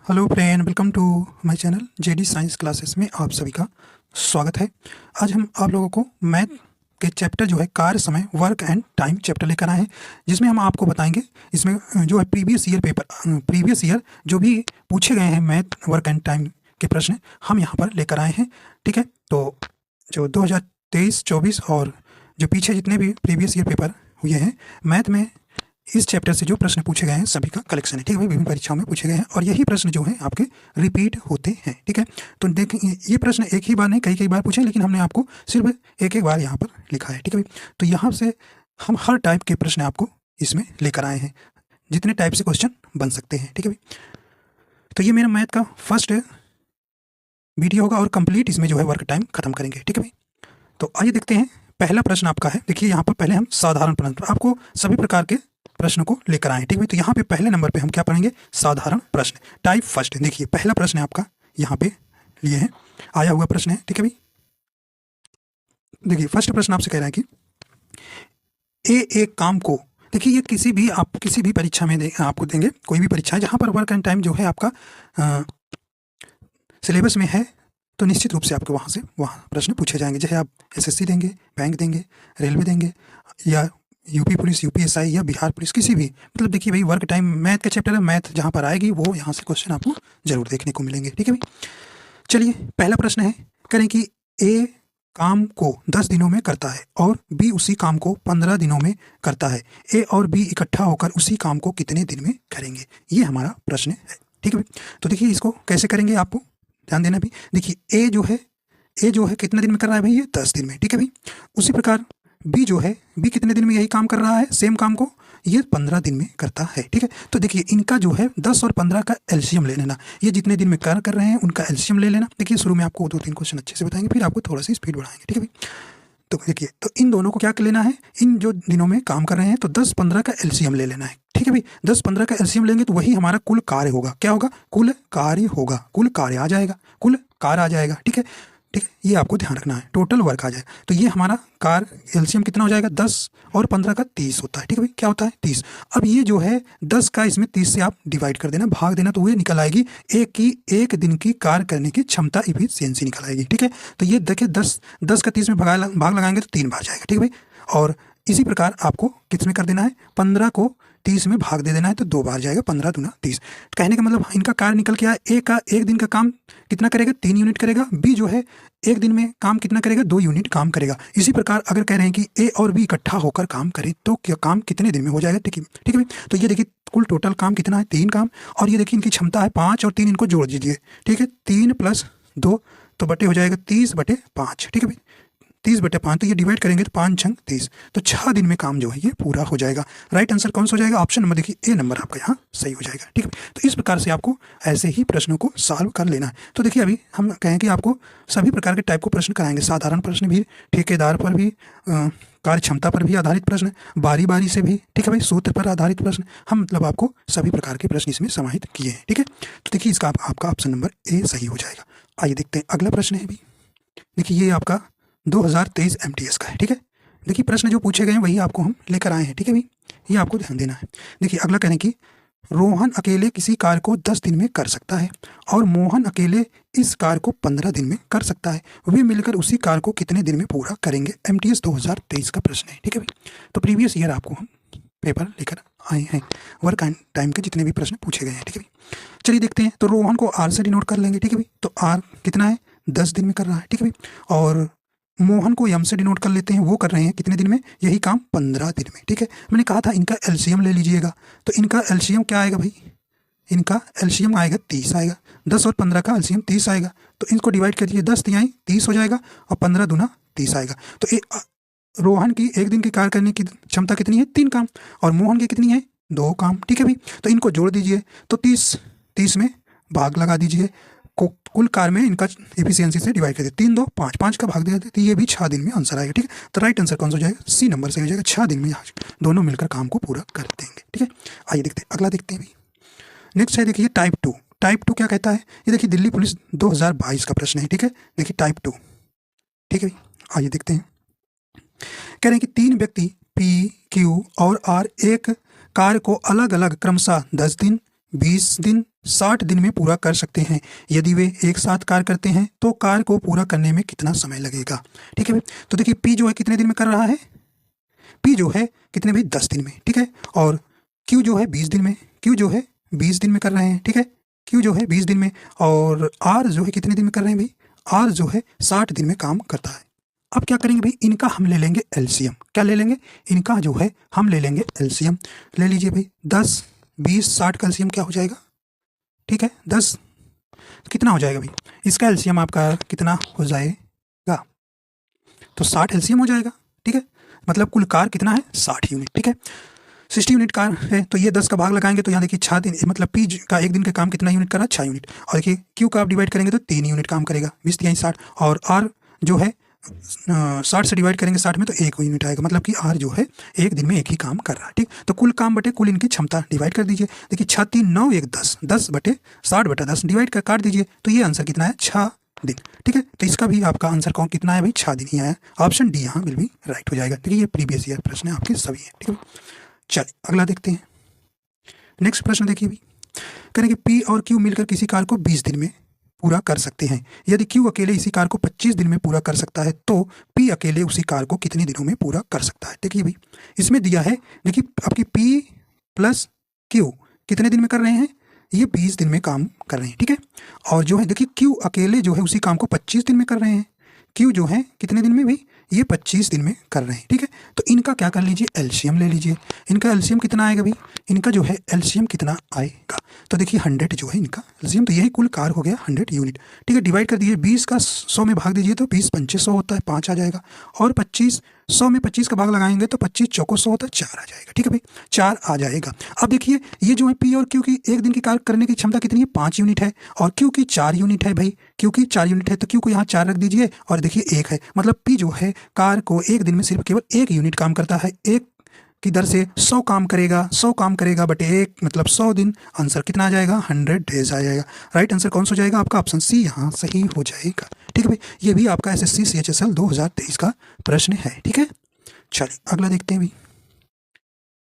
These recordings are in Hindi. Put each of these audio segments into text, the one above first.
Hello friend, welcome to my channel JD science classes में आप सभी का स्वागत है। आज हम आप लोगों को मैथ के चैप्टर जो है कार्य समय वर्क एंड टाइम चैप्टर लेकर आए हैं, जिसमें हम आपको बताएंगे इसमें जो है प्रीवियस ईयर जो भी पूछे गए हैं मैथ वर्क एंड टाइम के प्रश्न हम यहाँ पर लेकर आए हैं। ठीक है, तो जो 2023-24 और जो पीछे जितने भी प्रीवियस ईयर पेपर हुए हैं मैथ में इस चैप्टर से जो प्रश्न पूछे गए हैं सभी का कलेक्शन है। ठीक है भाई, विभिन्न परीक्षाओं में पूछे गए हैं और यही प्रश्न जो है आपके रिपीट होते हैं। ठीक है, तो देखें ये प्रश्न एक ही बार नहीं कई बार पूछे, लेकिन हमने आपको सिर्फ एक बार यहाँ पर लिखा है। ठीक है भाई, तो यहाँ से हम हर टाइप के प्रश्न आपको इसमें लेकर आए हैं, जितने टाइप से क्वेश्चन बन सकते हैं। ठीक है भाई, तो ये मेरा मैथ का फर्स्ट वीडियो होगा और कंप्लीट इसमें जो है वर्क टाइम खत्म करेंगे। ठीक है भाई, तो आइए देखते हैं। पहला प्रश्न आपका है, देखिए यहाँ पर पहले हम साधारण प्रश्न, आपको सभी प्रकार के प्रश्न को लेकर आए। ठीक है, तो यहाँ पे पहले नंबर पे हम क्या पढ़ेंगे, साधारण प्रश्न टाइप फर्स्ट। देखिए पहला प्रश्न है आपका यहाँ पे लिए है, आया हुआ प्रश्न है। ठीक है भाई, देखिए फर्स्ट प्रश्न आपसे कह रहा है कि एक काम को, देखिए ये किसी भी परीक्षा में आपको देंगे, कोई भी परीक्षा है जहाँ पर वर्क एंड टाइम जो है आपका सिलेबस में है, तो निश्चित रूप से आपको वहाँ प्रश्न पूछे जाएंगे। चाहे आप एसएससी देंगे, बैंक देंगे, रेलवे देंगे, या यूपी पुलिस, यूपीएसआई या बिहार पुलिस, किसी भी, मतलब देखिए भाई वर्क टाइम मैथ का चैप्टर है, मैथ जहाँ पर आएगी वो यहाँ से क्वेश्चन आपको जरूर देखने को मिलेंगे। ठीक है भाई, चलिए पहला प्रश्न है, करें कि ए काम को 10 दिनों में करता है और बी उसी काम को 15 दिनों में करता है। ए और बी इकट्ठा होकर उसी काम को कितने दिन में करेंगे, ये हमारा प्रश्न है। ठीक है भाई, तो देखिए इसको कैसे करेंगे आपको ध्यान देना भी। देखिए ए जो है कितने दिन में कर रहा है भाई, ये 10 दिन में। ठीक है भाई, उसी प्रकार बी जो है, बी कितने दिन में यही काम कर रहा है, सेम काम को ये 15 दिन में करता है। ठीक है, तो देखिए इनका जो है 10 और 15 का एलसीएम ले लेना, ये जितने दिन में कर रहे हैं उनका एलसीएम ले लेना। देखिए शुरू में आपको 2-3 क्वेश्चन अच्छे से बताएंगे, फिर आपको थोड़ा सा स्पीड बढ़ाएंगे। ठीक है भाई, तो देखिए तो इन दोनों को क्या कर लेना है, इन जो दिनों में काम कर रहे हैं तो 10-15 का एलसीएम ले लेना है। ठीक है भाई, 10-15 का एलसीएम लेंगे तो वही हमारा कुल कार्य होगा। क्या होगा, कुल कार्य होगा, कुल कार्य आ जाएगा, कुल कार्य आ जाएगा। ठीक है, ठीक है, ये आपको ध्यान रखना है, टोटल वर्क आ जाएगा। तो ये हमारा कार एलसीएम कितना हो जाएगा, 10 और 15 का 30 होता है। ठीक है भाई, क्या होता है 30। अब ये जो है 10 का इसमें 30 से आप डिवाइड कर देना, भाग देना, तो ये निकल आएगी एक दिन की कार्य करने की क्षमता, इफिशियंसी निकल आएगी। ठीक है, तो ये देखिए 10 का 30 में भाग लगाएंगे तो 3 बार जाएगा। ठीक है भाई, और इसी प्रकार आपको किस में कर देना है, 15 को 30 में भाग दे देना है तो 2 बार जाएगा, 15 दूना 30। कहने का मतलब इनका कार्य निकल के आया, एक दिन का काम कितना करेगा, 3 यूनिट करेगा। बी जो है एक दिन में काम कितना करेगा, 2 यूनिट काम करेगा। इसी प्रकार अगर कह रहे हैं कि ए और बी इकट्ठा होकर काम करें तो क्या काम कितने दिन में हो जाएगा। ठीक है भाई, तो ये देखिए कुल टोटल काम कितना है, 3 काम, और ये देखिए इनकी क्षमता है 5 और 3 इनको जोड़ दीजिए। ठीक है, 3 + 2 तो बटे हो जाएगा 30/5। ठीक है भाई, 30/5, तो ये डिवाइड करेंगे तो 5 छंग 30, तो 6 दिन में काम जो है ये पूरा हो जाएगा। राइट आंसर कौन सा हो जाएगा, ऑप्शन नंबर देखिए ए नंबर आपका यहाँ सही हो जाएगा। ठीक है, तो इस प्रकार से आपको ऐसे ही प्रश्नों को सॉल्व कर लेना है। तो देखिए अभी हम कहें कि आपको सभी प्रकार के टाइप को प्रश्न कराएंगे, साधारण प्रश्न भी, ठेकेदार पर भी, कार्य क्षमता पर भी आधारित प्रश्न, बारी बारी से भी। ठीक है भाई, सूत्र पर आधारित प्रश्न, हम मतलब आपको सभी प्रकार के प्रश्न इसमें समाहित किए हैं। ठीक है, तो देखिए इसका आपका ऑप्शन नंबर ए सही हो जाएगा। आइए देखते हैं अगला प्रश्न है भी। देखिए ये आपका 2023 एमटीएस का है। ठीक है, देखिए प्रश्न जो पूछे गए हैं वही आपको हम लेकर आए हैं। ठीक है भाई, ये आपको ध्यान देना है। देखिए अगला कहें कि रोहन अकेले किसी कार्य को 10 दिन में कर सकता है और मोहन अकेले इस कार्य को 15 दिन में कर सकता है, वे मिलकर उसी कार्य को कितने दिन में पूरा करेंगे। एमटीएस 2023 का प्रश्न है। ठीक है भाई, तो प्रीवियस ईयर आपको हम पेपर लेकर आए हैं, वर्क एंड टाइम के जितने भी प्रश्न पूछे गए हैं। ठीक है भाई, चलिए देखते हैं। तो रोहन को आर से डिनोट कर लेंगे। ठीक है भाई, तो आर कितना है, 10 दिन में कर रहा है। ठीक है भाई, और मोहन को यम से डिनोट कर लेते हैं, वो कर रहे हैं कितने दिन में, यही काम 15 दिन में। ठीक है, मैंने कहा था इनका एलसीएम ले लीजिएगा, तो इनका एलसीएम क्या आएगा भाई, इनका एलसीएम आएगा 30 आएगा, 10 और 15 का एलसीएम 30 आएगा, तो इनको डिवाइड कर दीजिए, 10 तिहाई 30 हो जाएगा और 15 दूना 30 आएगा। तो रोहन की एक दिन की कार्य करने की क्षमता कितनी है, 3 काम, और मोहन की कितनी है, 2 काम। ठीक है भाई, तो इनको जोड़ दीजिए, तो 30 में भाग लगा दीजिए, कुल कार्य में इनका एफिशिएंसी से डिवाइड कर दिया, 3 2 5, 5 का भाग दे देते, तो ये भी 6 दिन में आंसर आएगा। ठीक है, तो राइट आंसर कौन सा हो जाएगा, सी नंबर से हो जाएगा, 6 दिन में दोनों मिलकर काम को पूरा कर देंगे। ठीक है, आइए देखते हैं अगला, देखते हैं भाई। नेक्स्ट है देखिए टाइप 2। टाइप 2 क्या कहता है, ये देखिए दिल्ली पुलिस 2022 का प्रश्न है। ठीक है, देखिए टाइप 2। ठीक है भाई, आइए देखते हैं। कह रहे हैं कि 3 व्यक्ति पी, क्यू और आर एक कार्य को अलग अलग क्रमशः 10 दिन, 20 दिन, 60 दिन में पूरा कर सकते हैं। यदि वे एक साथ कार्य करते हैं तो कार्य को पूरा करने में कितना समय लगेगा। ठीक है भाई, तो देखिए पी जो है कितने दिन में कर रहा है, पी जो है कितने भाई 10 दिन में। ठीक है, और क्यू जो है 20 दिन में, क्यू जो है 20 दिन में कर रहे हैं। ठीक है, क्यू जो है 20 दिन में, और आर जो है कितने दिन में कर रहे हैं भाई, आर जो है 60 दिन में काम करता है। अब क्या करेंगे भाई, इनका हम ले लेंगे एलसीएम। क्या ले लेंगे, इनका जो है हम ले लेंगे एलसीएम। ले लीजिए भाई 10 20 60 का एलसीएम क्या हो जाएगा। ठीक है, 10 कितना हो जाएगा भाई, इसका एलसीएम आपका कितना हो जाएगा, तो 60 एलसीएम हो जाएगा। ठीक है, मतलब कुल कार कितना है 60 यूनिट। ठीक है, 60 यूनिट कार है, तो ये 10 का भाग लगाएंगे तो यहाँ देखिए 6 दिन, मतलब पी का एक दिन का काम कितना यूनिट कर रहा है 6 यूनिट। और देखिए क्यू का आप डिवाइड करेंगे तो 3 यूनिट काम करेगा, 20 3 60, और आर जो है 60 से डिवाइड करेंगे 60 में तो 1 यूनिट आएगा, मतलब कि आर जो है एक दिन में एक ही काम कर रहा है। ठीक, तो कुल काम बटे कुल इनकी क्षमता डिवाइड कर दीजिए। देखिए 6 3 9 1 10, 10 बटे 60 बटा 10 डिवाइड कर काट दीजिए, तो ये आंसर कितना है 6 दिन। ठीक है, तो इसका भी आपका आंसर कौन कितना है भाई 6 दिन ही आया। ऑप्शन डी यहाँ बिल भी राइट हो जाएगा। देखिए ये प्रीवियस ईयर प्रश्न है आपके सभी है। ठीक है, चलिए अगला देखते हैं। नेक्स्ट प्रश्न देखिए भी, करेंगे पी और क्यू मिलकर किसी कार्य को 20 दिन में पूरा कर सकते हैं। यदि क्यू अकेले इसी कार्य को 25 दिन में पूरा कर सकता है तो पी अकेले उसी कार्य को कितने दिनों में पूरा कर सकता है। देखिए भाई इसमें दिया है, देखिए आपकी पी प्लस क्यू कितने दिन में कर रहे हैं, ये 20 दिन में काम कर रहे हैं। ठीक है, और जो है देखिए क्यू अकेले जो है उसी काम को 25 दिन में कर रहे हैं। क्यू जो है कितने दिन में भाई, ये 25 दिन में कर रहे हैं। ठीक है, तो इनका क्या कर लीजिए, एलसीएम ले लीजिए। इनका एलसीएम कितना आएगा भाई, इनका जो है एलसीएम कितना आएगा, तो देखिए 100 जो है इनका एलसीएम, तो यही कुल कार हो गया 100 यूनिट। ठीक है, डिवाइड कर दीजिए, 20 का 100 में भाग दीजिए तो 20 पंचे 100 होता है, 5 आ जाएगा, और 25 100 में 25 का भाग लगाएंगे तो 25 चौको 100 होता है, 4 आ जाएगा। ठीक है भाई, 4 आ जाएगा। अब देखिए ये जो है पी और क्यू की एक दिन की कार्य करने की क्षमता कितनी है, 5 यूनिट है, और क्यू की 4 यूनिट है भाई, क्यू की 4 यूनिट है तो क्यू को यहाँ 4 रख दीजिए, और देखिए 1 है, मतलब पी जो है कार को एक दिन में सिर्फ केवल 1 यूनिट काम करता है, 1 की दर से 100 काम करेगा, 100 काम करेगा बटे 1 मतलब 100 दिन। आंसर कितना आ जाएगा, 100 डेज आ जाएगा। राइट आंसर कौन सा हो जाएगा आपका, ऑप्शन सी यहाँ सही हो जाएगा। ठीक है भाई, ये भी आपका एसएससी सीएचएसएल 2023 का प्रश्न है। ठीक है, चलिए अगला देखते हैं भाई।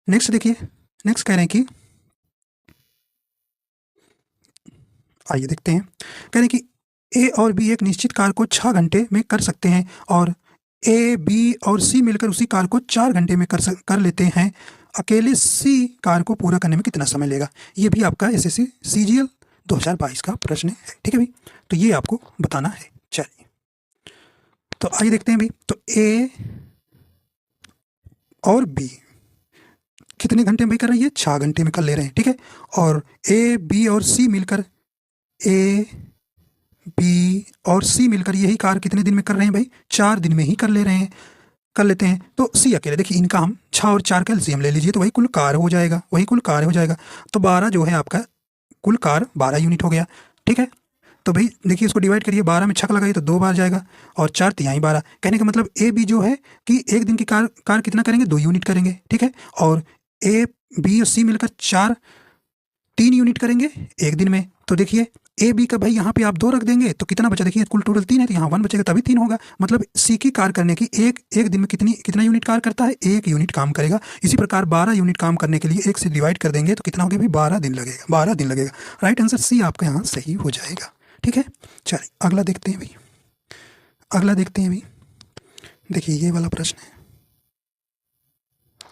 नेक्स्ट देखिए, नेक्स्ट कह रहे हैं कि आइए देखते हैं, कह रहे हैं कि ए और बी एक निश्चित कार्य को 6 घंटे में कर सकते हैं, और ए बी और सी मिलकर उसी कार्य को 4 घंटे में कर लेते हैं। अकेले सी कार्य को पूरा करने में कितना समय लेगा। ये भी आपका एसएससी सीजीएल 2022 का प्रश्न है। ठीक है भाई, तो ये आपको बताना है। चलिए तो आइए देखते हैं भाई, तो ए और बी कितने घंटे में कर रही है, 6 घंटे में कर ले रहे हैं। ठीक है, और ए बी और सी मिलकर, ए बी और सी मिलकर यही कार्य कितने दिन में कर रहे हैं भाई, 4 दिन में ही कर ले रहे हैं, कर लेते हैं। तो सी अकेले, देखिए इनका हम 6 और 4 का एलसीएम ले लीजिए तो वही कुल कार्य हो जाएगा, वही कुल कार्य हो जाएगा। तो 12 जो है आपका कुल कार्य 12 यूनिट हो गया। ठीक है, तो भाई देखिए इसको डिवाइड करिए, 12 में छक लगाइए तो 2 बार जाएगा, और 4 तिहाई 12। कहने का मतलब ए बी जो है कि एक दिन की कार कितना करेंगे, 2 यूनिट करेंगे। ठीक है, और ए बी और सी मिलकर 3 यूनिट करेंगे एक दिन में। तो देखिए ए बी का भाई यहाँ पे आप 2 रख देंगे तो कितना बचा, देखिए कुल टोटल 3 है तो यहाँ 1 बचेगा तभी 3 होगा। मतलब सी की कार करने की एक दिन में कितना यूनिट कार करता है, 1 यूनिट काम करेगा। इसी प्रकार 12 यूनिट काम करने के लिए 1 से डिवाइड कर देंगे तो कितना हो गया भाई, 12 दिन लगेगा, 12 दिन लगेगा। राइट आंसर सी आपका यहाँ सही हो जाएगा। ठीक है, चलिए अगला देखते हैं भाई, अगला देखते हैं भाई। देखिए ये वाला प्रश्न है,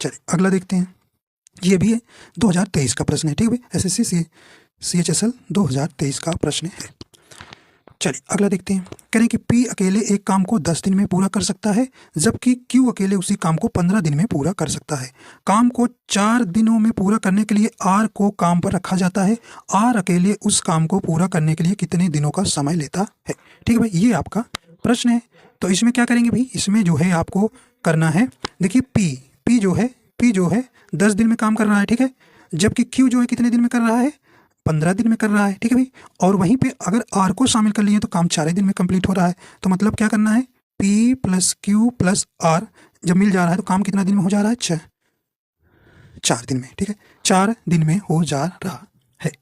चलिए अगला देखते हैं। ये भी है 2023 का प्रश्न है। ठीक है भाई, एसएससी सीएचएसएल 2023 का प्रश्न है। चलिए अगला देखते हैं, कह रहे हैं कि पी अकेले एक काम को 10 दिन में पूरा कर सकता है, जबकि क्यू अकेले उसी काम को 15 दिन में पूरा कर सकता है। काम को 4 दिनों में पूरा करने के लिए आर को काम पर रखा जाता है। आर अकेले उस काम को पूरा करने के लिए कितने दिनों का समय लेता है। ठीक है भाई, ये आपका प्रश्न है। तो इसमें क्या करेंगे भाई, इसमें जो है आपको करना है, देखिए पी जो है 10 दिन में काम कर रहा है। ठीक है, जबकि क्यू जो है कितने दिन में कर रहा है, 15 दिन में कर रहा है। ठीक है भाई, और वहीं पे अगर आर को शामिल कर लिए तो काम 4 दिन में कंप्लीट हो रहा है। तो मतलब क्या करना है, P plus Q plus R जब मिल जा रहा है तो काम कितना दिन में हो जा रहा है, 4 दिन में। ठीक है, 4 दिन में हो जा रहा है।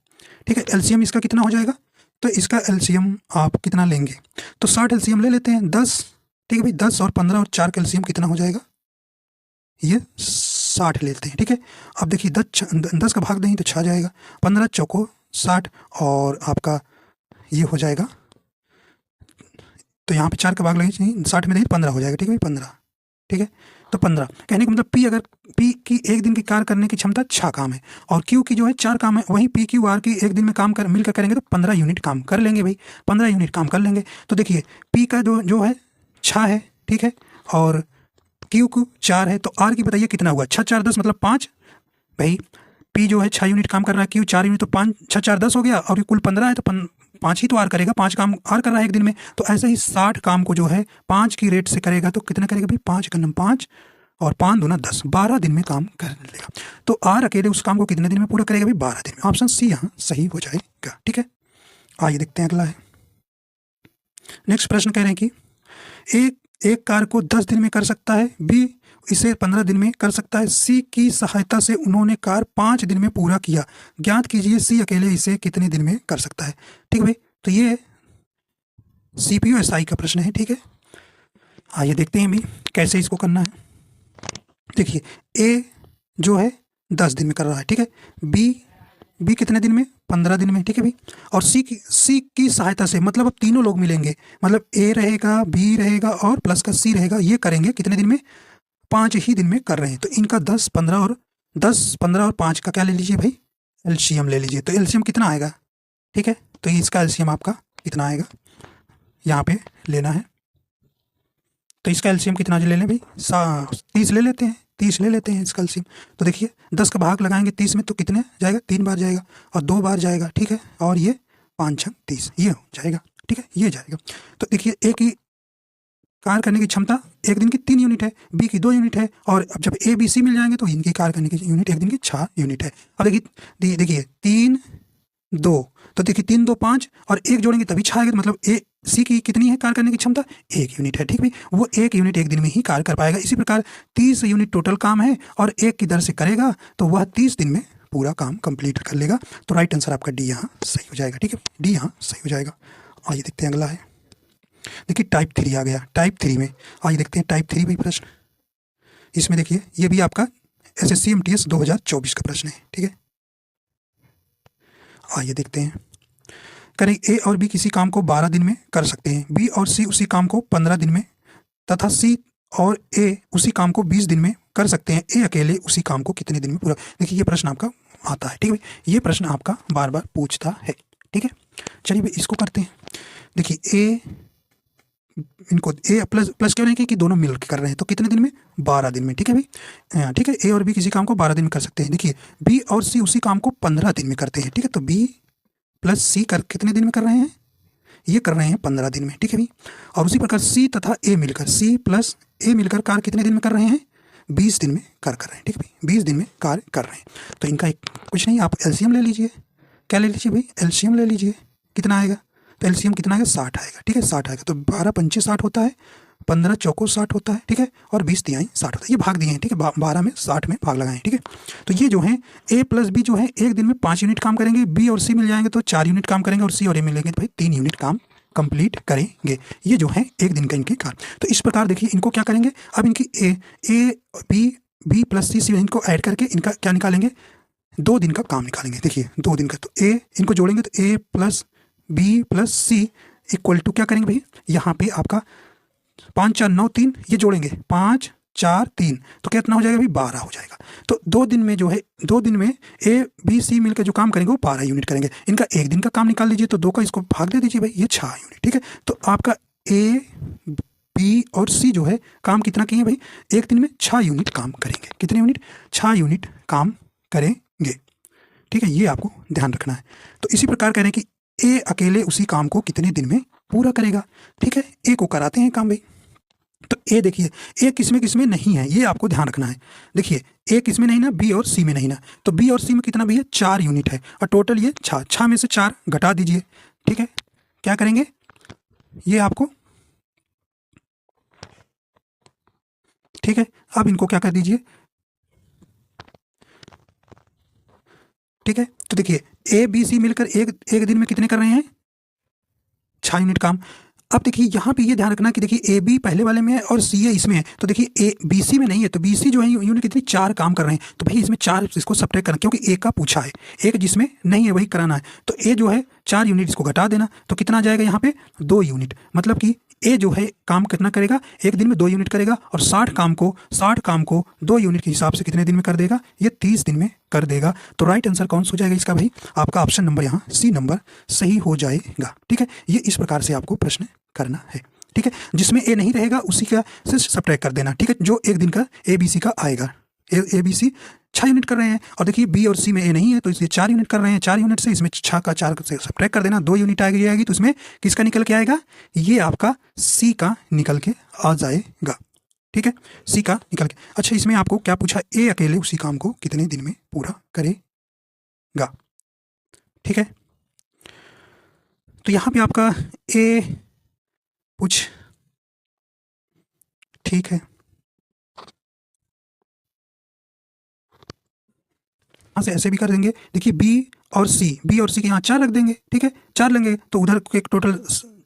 ठीक है, एलसीएम इसका कितना हो जाएगा, तो इसका एलसीएम आप कितना लेंगे, तो 60 एलसीएम ले लेते हैं, 10। ठीक है भाई, 10 और 15 और 4 का एलसीएम कितना हो जाएगा, ये 60 लेते हैं। ठीक है, अब देखिए 10 का भाग देंगे तो 6 जाएगा, 15 चौको 60 और आपका ये हो जाएगा, तो यहाँ पे 4 का भाग लगे 60 में देखिए 15 हो जाएगा, ठीक है भाई 15, ठीक है। तो 15 कहने का मतलब पी, अगर पी की एक दिन की कार्य करने की क्षमता 6 काम है और क्यू की जो है 4 काम है, वहीं पी क्यू आर की एक दिन में काम कर मिलकर करेंगे तो 15 यूनिट काम कर लेंगे भाई, 15 यूनिट काम कर लेंगे। तो देखिए पी का जो है 6 है, ठीक है, और क्यू को 4 है, तो आर की बताइए कितना हुआ, 6 4 10 मतलब 5 भाई। पी जो है 6 यूनिट काम कर रहा है, क्यू 4 यूनिट, तो 5 6 4 10 हो गया, और ये कुल 15 है तो 5 ही तो आर करेगा, 5 काम आर कर रहा है एक दिन में। तो ऐसे ही 60 काम को जो है 5 की रेट से करेगा तो कितना करेगा भाई, 5 का 5 और 5 दूना 10, 12 दिन में काम कर लेगा। तो आर अकेले उस काम को कितने दिन में पूरा करेगा भाई, 12 दिन में। ऑप्शन सी यहाँ सही हो जाएगा, ठीक है। आइए देखते हैं अगला है। नेक्स्ट प्रश्न कह रहे हैं कि एक कार्य को 10 दिन में कर सकता है, बी इसे 15 दिन में कर सकता है, सी की सहायता से उन्होंने कार्य 5 दिन में पूरा किया, ज्ञात कीजिए सी अकेले इसे कितने दिन में कर सकता है। ठीक है भाई, तो ये सीपीयू एसआई का प्रश्न है, ठीक है। आइए देखते हैं भी कैसे इसको करना है। देखिए ए जो है 10 दिन में कर रहा है, ठीक है, बी कितने दिन में, 15 दिन में, ठीक है भाई। और सी की सहायता से मतलब अब तीनों लोग मिलेंगे, मतलब ए रहेगा, बी रहेगा और प्लस का सी रहेगा, ये करेंगे कितने दिन में, 5 ही दिन में कर रहे हैं। तो इनका 10 15 और 5 का क्या ले लीजिए भाई, एलसीएम ले लीजिए। तो एलसीएम कितना आएगा, ठीक है, तो इसका एलसीएम आपका कितना आएगा, यहाँ पे लेना है। तो इसका एलसीएम कितना ले लें भाई, 30 ले लेते हैं, 30 ले लेते हैं इसका एलसीएम। तो देखिए 10 का भाग लगाएंगे 30 में तो कितने जाएगा, 3 बार जाएगा और 2 बार जाएगा, ठीक है, और ये 5 6 30 ये हो जाएगा, ठीक है, ये जाएगा। तो देखिए ए की कार्य करने की क्षमता एक दिन की 3 यूनिट है, बी की 2 यूनिट है, और अब जब ए बी सी मिल जाएंगे तो इनकी कार्य करने की यूनिट एक दिन की 6 यूनिट है। अब देखिए 3 2, तो देखिए 3 2 5 और 1 जोड़ेंगे तभी 6 आएगा, मतलब ए सी की कितनी है कार्य करने की क्षमता, 1 यूनिट है, ठीक भाई, वो 1 यूनिट एक दिन में ही कार्य कर पाएगा। इसी प्रकार 30 यूनिट टोटल काम है और 1 की दर से करेगा तो वह 30 दिन में पूरा काम कंप्लीट कर लेगा। तो राइट आंसर आपका डी यहाँ सही हो जाएगा, ठीक है, डी यहाँ सही हो जाएगा। आइए देखते हैं अगला है। देखिए टाइप 3 आ गया, टाइप 3 में आइए देखते हैं टाइप 3 भी प्रश्न। इसमें देखिए ये भी आपका एसएससी एमटीएस 2024 का प्रश्न है, ठीक है। आइए देखते हैं। करें ए और बी किसी काम को 12 दिन में कर सकते हैं, बी और सी उसी काम को 15 दिन में तथा सी और ए उसी काम को 20 दिन में कर सकते हैं, ए अकेले उसी काम को कितने दिन में पूरा। देखिए ये प्रश्न आपका आता है, ठीक है, ये प्रश्न आपका बार बार पूछता है, ठीक है। चलिए भाई इसको करते हैं। देखिए ए इनको ए प्लस क्यों नहीं कि दोनों मिलकर कर रहे हैं, तो कितने दिन में, 12 दिन में, ठीक है भाई, ठीक है। ए और बी किसी काम को 12 दिन में कर सकते हैं। देखिए बी और सी उसी काम को 15 दिन में करते हैं, ठीक है, तो बी प्लस सी कितने दिन में कर रहे हैं, ये कर रहे हैं 15 दिन में, ठीक है भाई। और उसी प्रकार सी तथा ए मिलकर, सी प्लस ए मिलकर कार्य कितने दिन में कर रहे हैं, 20 दिन में कार्य कर रहे हैं, ठीक है भाई, 20 दिन में कार्य कर रहे हैं। तो इनका कुछ नहीं, आप एलसीएम ले लीजिए, क्या ले लीजिए भाई, एलसीएम ले लीजिए, कितना आएगा, तो एलसीएम कितना आएगा, 60 आएगा, ठीक है, 60 आएगा। तो 12 पंचे 60 होता है, 15 चौको 60 होता है, ठीक है, और 20 तिहाई 60 होता है, ये भाग दिए हैं, ठीक है, 12 में 60 में भाग लगाए, ठीक है। तो ये जो है ए प्लस बी जो है एक दिन में 5 यूनिट काम करेंगे, बी और सी मिल जाएंगे तो 4 यूनिट काम करेंगे, और सी और ए मिलेंगे तो भाई 3 यूनिट काम कंप्लीट करेंगे। ये जो है एक दिन का इनके कार्य। तो इस प्रकार देखिए इनको क्या करेंगे, अब इनकी ए बी प्लस सी इनको ऐड करके इनका क्या निकालेंगे, 2 दिन का काम निकालेंगे। देखिए 2 दिन का, तो ए इनको जोड़ेंगे तो A plus B plus C equal to क्या करेंगे भाई, यहाँ पे आपका 5 4 9 3 ये जोड़ेंगे 5 4 3 तो कितना हो जाएगा भाई, 12 हो जाएगा। तो 2 दिन में जो है, 2 दिन में ए बी सी मिलकर जो काम करेंगे वो 12 यूनिट करेंगे। इनका एक दिन का काम निकाल लीजिए, तो 2 का इसको भाग दे दीजिए भाई, ये 6 यूनिट, ठीक है। तो आपका ए बी और सी जो है काम कितना किए भाई, एक दिन में 6 यूनिट काम करेंगे। कितने यूनिट, 6 यूनिट काम करेंगे, ठीक है, ये आपको ध्यान रखना है। तो इसी प्रकार कह रहे हैं कि ए अकेले उसी काम को कितने दिन में पूरा करेगा, ठीक है, ए को कराते हैं काम भाई। तो ए देखिए ए किसमें नहीं है, ये आपको ध्यान रखना है। देखिए ए किसमें नहीं ना, बी और सी में नहीं ना, तो बी और सी में कितना भी है, 4 यूनिट है, और टोटल ये 6 में से 4 घटा दीजिए, ठीक है। क्या करेंगे, ये आपको, ठीक है, अब इनको क्या कर दीजिए, ठीक है। तो देखिए ए बी सी मिलकर एक दिन में कितने कर रहे हैं, 6 यूनिट काम। अब देखिए यहाँ पे ये ध्यान रखना कि देखिए ए बी पहले वाले में है और सी ए इसमें है, तो देखिए ए बी सी में नहीं है, तो बी सी जो है यूनिट कितनी 4 काम कर रहे हैं, तो भाई इसमें 4 इसको सब्ट्रैक्ट करना, क्योंकि ए का पूछा है, एक जिसमें नहीं है वही कराना है, तो ए जो है 4 यूनिट इसको घटा देना, तो कितना आ जाएगा यहाँ पे 2 यूनिट, मतलब कि ए जो है काम कितना करेगा, एक दिन में 2 यूनिट करेगा, और 60 काम को 2 यूनिट के हिसाब से कितने दिन में कर देगा, ये 30 दिन में कर देगा। तो राइट आंसर कौन सा हो जाएगा इसका भाई, आपका ऑप्शन नंबर यहाँ सी नंबर सही हो जाएगा। ठीक है, ये इस प्रकार से आपको प्रश्न करना है। ठीक है, जिसमें ए नहीं रहेगा उसी का से सब्ट्रैक्ट कर देना। ठीक है, जो एक दिन का ए बी सी का आएगा, ए बी सी 6 यूनिट कर रहे हैं, और देखिए बी और सी में ए नहीं है, तो इसलिए 4 यूनिट कर रहे हैं, 4 यूनिट से इसमें 6 का 4 से सब्ट्रैक्ट कर देना, 2 यूनिट आएगी, तो इसमें किसका निकल के आएगा, ये आपका सी का निकल के आ जाएगा। ठीक है, सी का निकल के। अच्छा, इसमें आपको क्या पूछा, ए अकेले उसी काम को कितने दिन में पूरा करेगा। ठीक है, तो यहाँ पे आपका ए कुछ ठीक है, यहाँ से ऐसे भी कर देंगे। देखिए बी और सी के यहाँ 4 रख देंगे। ठीक है, 4 लेंगे तो उधर एक टोटल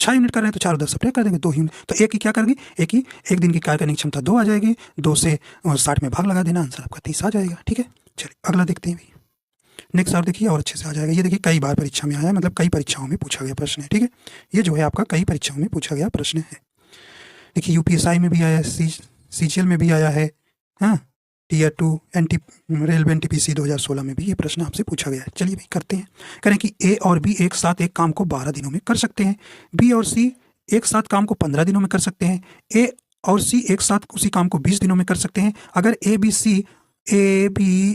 6 यूनिट कर रहे हैं, तो 4 उधर सब्ट्रैक्ट कर देंगे, 2 यूनिट, तो एक की क्या करेंगे, एक दिन की कार्य करने की क्षमता 2 आ जाएगी, 2 से 60 में भाग लगा देना, आंसर आपका 30 आ जाएगा। ठीक है, चलिए अगला देखते हैं भाई, नेक्स्ट और देखिए और अच्छे से आ जाएगा। ये देखिए कई बार परीक्षा में आया है, मतलब कई परीक्षाओं में पूछा गया प्रश्न है। ठीक है, ये जो है आपका कई परीक्षाओं में पूछा गया प्रश्न है। देखिए यूपीएसआई में भी आया है, सीजीएल में भी आया है, हाँ, टीयर 2 रेलवे एनटीपीसी 2016 में भी ये प्रश्न आपसे पूछा गया है। चलिए भाई करते हैं, करें कि ए और बी एक साथ एक काम को 12 दिनों में कर सकते हैं, बी और सी एक साथ काम को 15 दिनों में कर सकते हैं, ए और सी एक साथ उसी काम को 20 दिनों में कर सकते हैं। अगर ए बी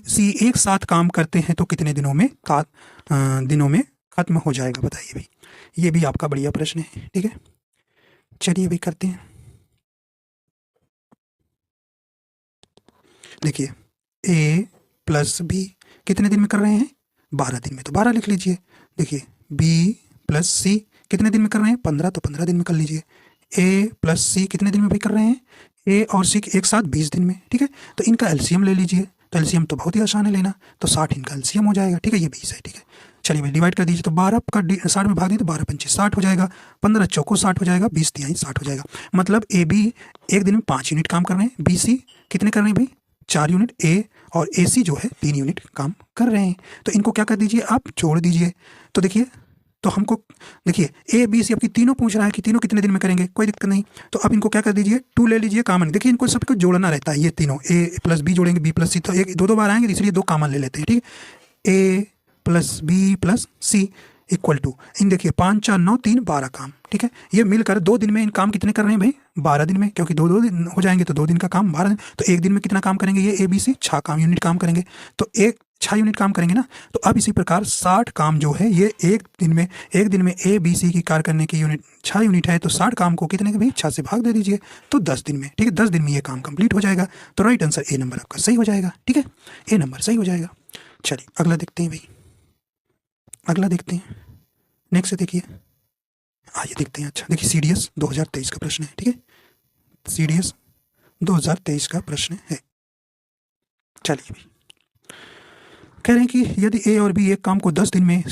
सी एक साथ काम करते हैं तो कितने दिनों में खत्म हो जाएगा, बताइए भाई। ये भी आपका बढ़िया प्रश्न है। ठीक है, चलिए भाई करते हैं। देखिए ए प्लस बी कितने दिन में कर रहे हैं, 12 दिन में, तो 12 लिख लीजिए। देखिए बी प्लस सी कितने दिन में कर रहे हैं, 15, तो 15 दिन में कर लीजिए। ए प्लस सी कितने दिन में भी कर रहे हैं, ए और सी एक साथ 20 दिन में। ठीक है, तो इनका एलसीएम ले लीजिए, तो एलसीएम तो बहुत ही आसान है लेना, तो 60 इनका एलसीएम हो जाएगा। ठीक है, ये 20 है। ठीक है, चलिए भाई डिवाइड कर दीजिए, तो 12 का 60 में भाग दिए तो 12 पंचे 60 हो जाएगा, 15 चौको 60 हो जाएगा, 20 तिहाई 60 हो जाएगा। मतलब ए बी एक दिन में 5 यूनिट काम कर रहे हैं, बी सी कितने कर रहे हैं भाई, 4 यूनिट, ए और ए सी जो है 3 यूनिट काम कर रहे हैं। तो इनको क्या कर दीजिए, आप जोड़ दीजिए। तो देखिए, तो हमको देखिए ए बी सी आपकी तीनों पूछ रहा है कि तीनों कितने दिन में करेंगे, कोई दिक्कत नहीं। तो अब इनको क्या कर दीजिए, 2 ले लीजिए कॉमन। देखिए इनको सबको जोड़ना रहता है, ये तीनों ए प्लस बी जोड़ेंगे, बी प्लस सी, तो एक 2 बार आएंगे, इसलिए 2 कॉमन ले लेते हैं। ठीक है, A plus B plus C equal to, इन देखिए 5 4 9 3 12 काम। ठीक है, ये मिलकर 2 दिन में इन काम कितने कर रहे हैं भाई, 12 दिन में, क्योंकि 2 दिन हो जाएंगे तो 2 दिन का काम 12 दिन, तो एक दिन में कितना काम करेंगे, ये ए बी सी 6 यूनिट काम करेंगे, तो 6 यूनिट काम करेंगे ना। तो अब इसी प्रकार 60 काम जो है ये एक दिन में ए बी सी की कार्य करने की यूनिट 6 यूनिट है, तो 60 काम को कितने के भाई 6 से भाग दे दीजिए, तो 10 दिन में। ठीक है, 10 दिन में ये काम कंप्लीट हो जाएगा, तो राइट आंसर ए नंबर आपका सही हो जाएगा। ठीक है, ए नंबर सही हो जाएगा। चलिए अगला देखते हैं भाई, अगला देखते हैं, नेक्स्ट देखिए, आइए देखते हैं। अच्छा देखिए सीडीएस 2023 का प्रश्न है। ठीक है, सीडीएस 2023 का प्रश्न है। चलिए भाई, कह रहे हैं कि यदि ए और बी एक काम को 10 दिन में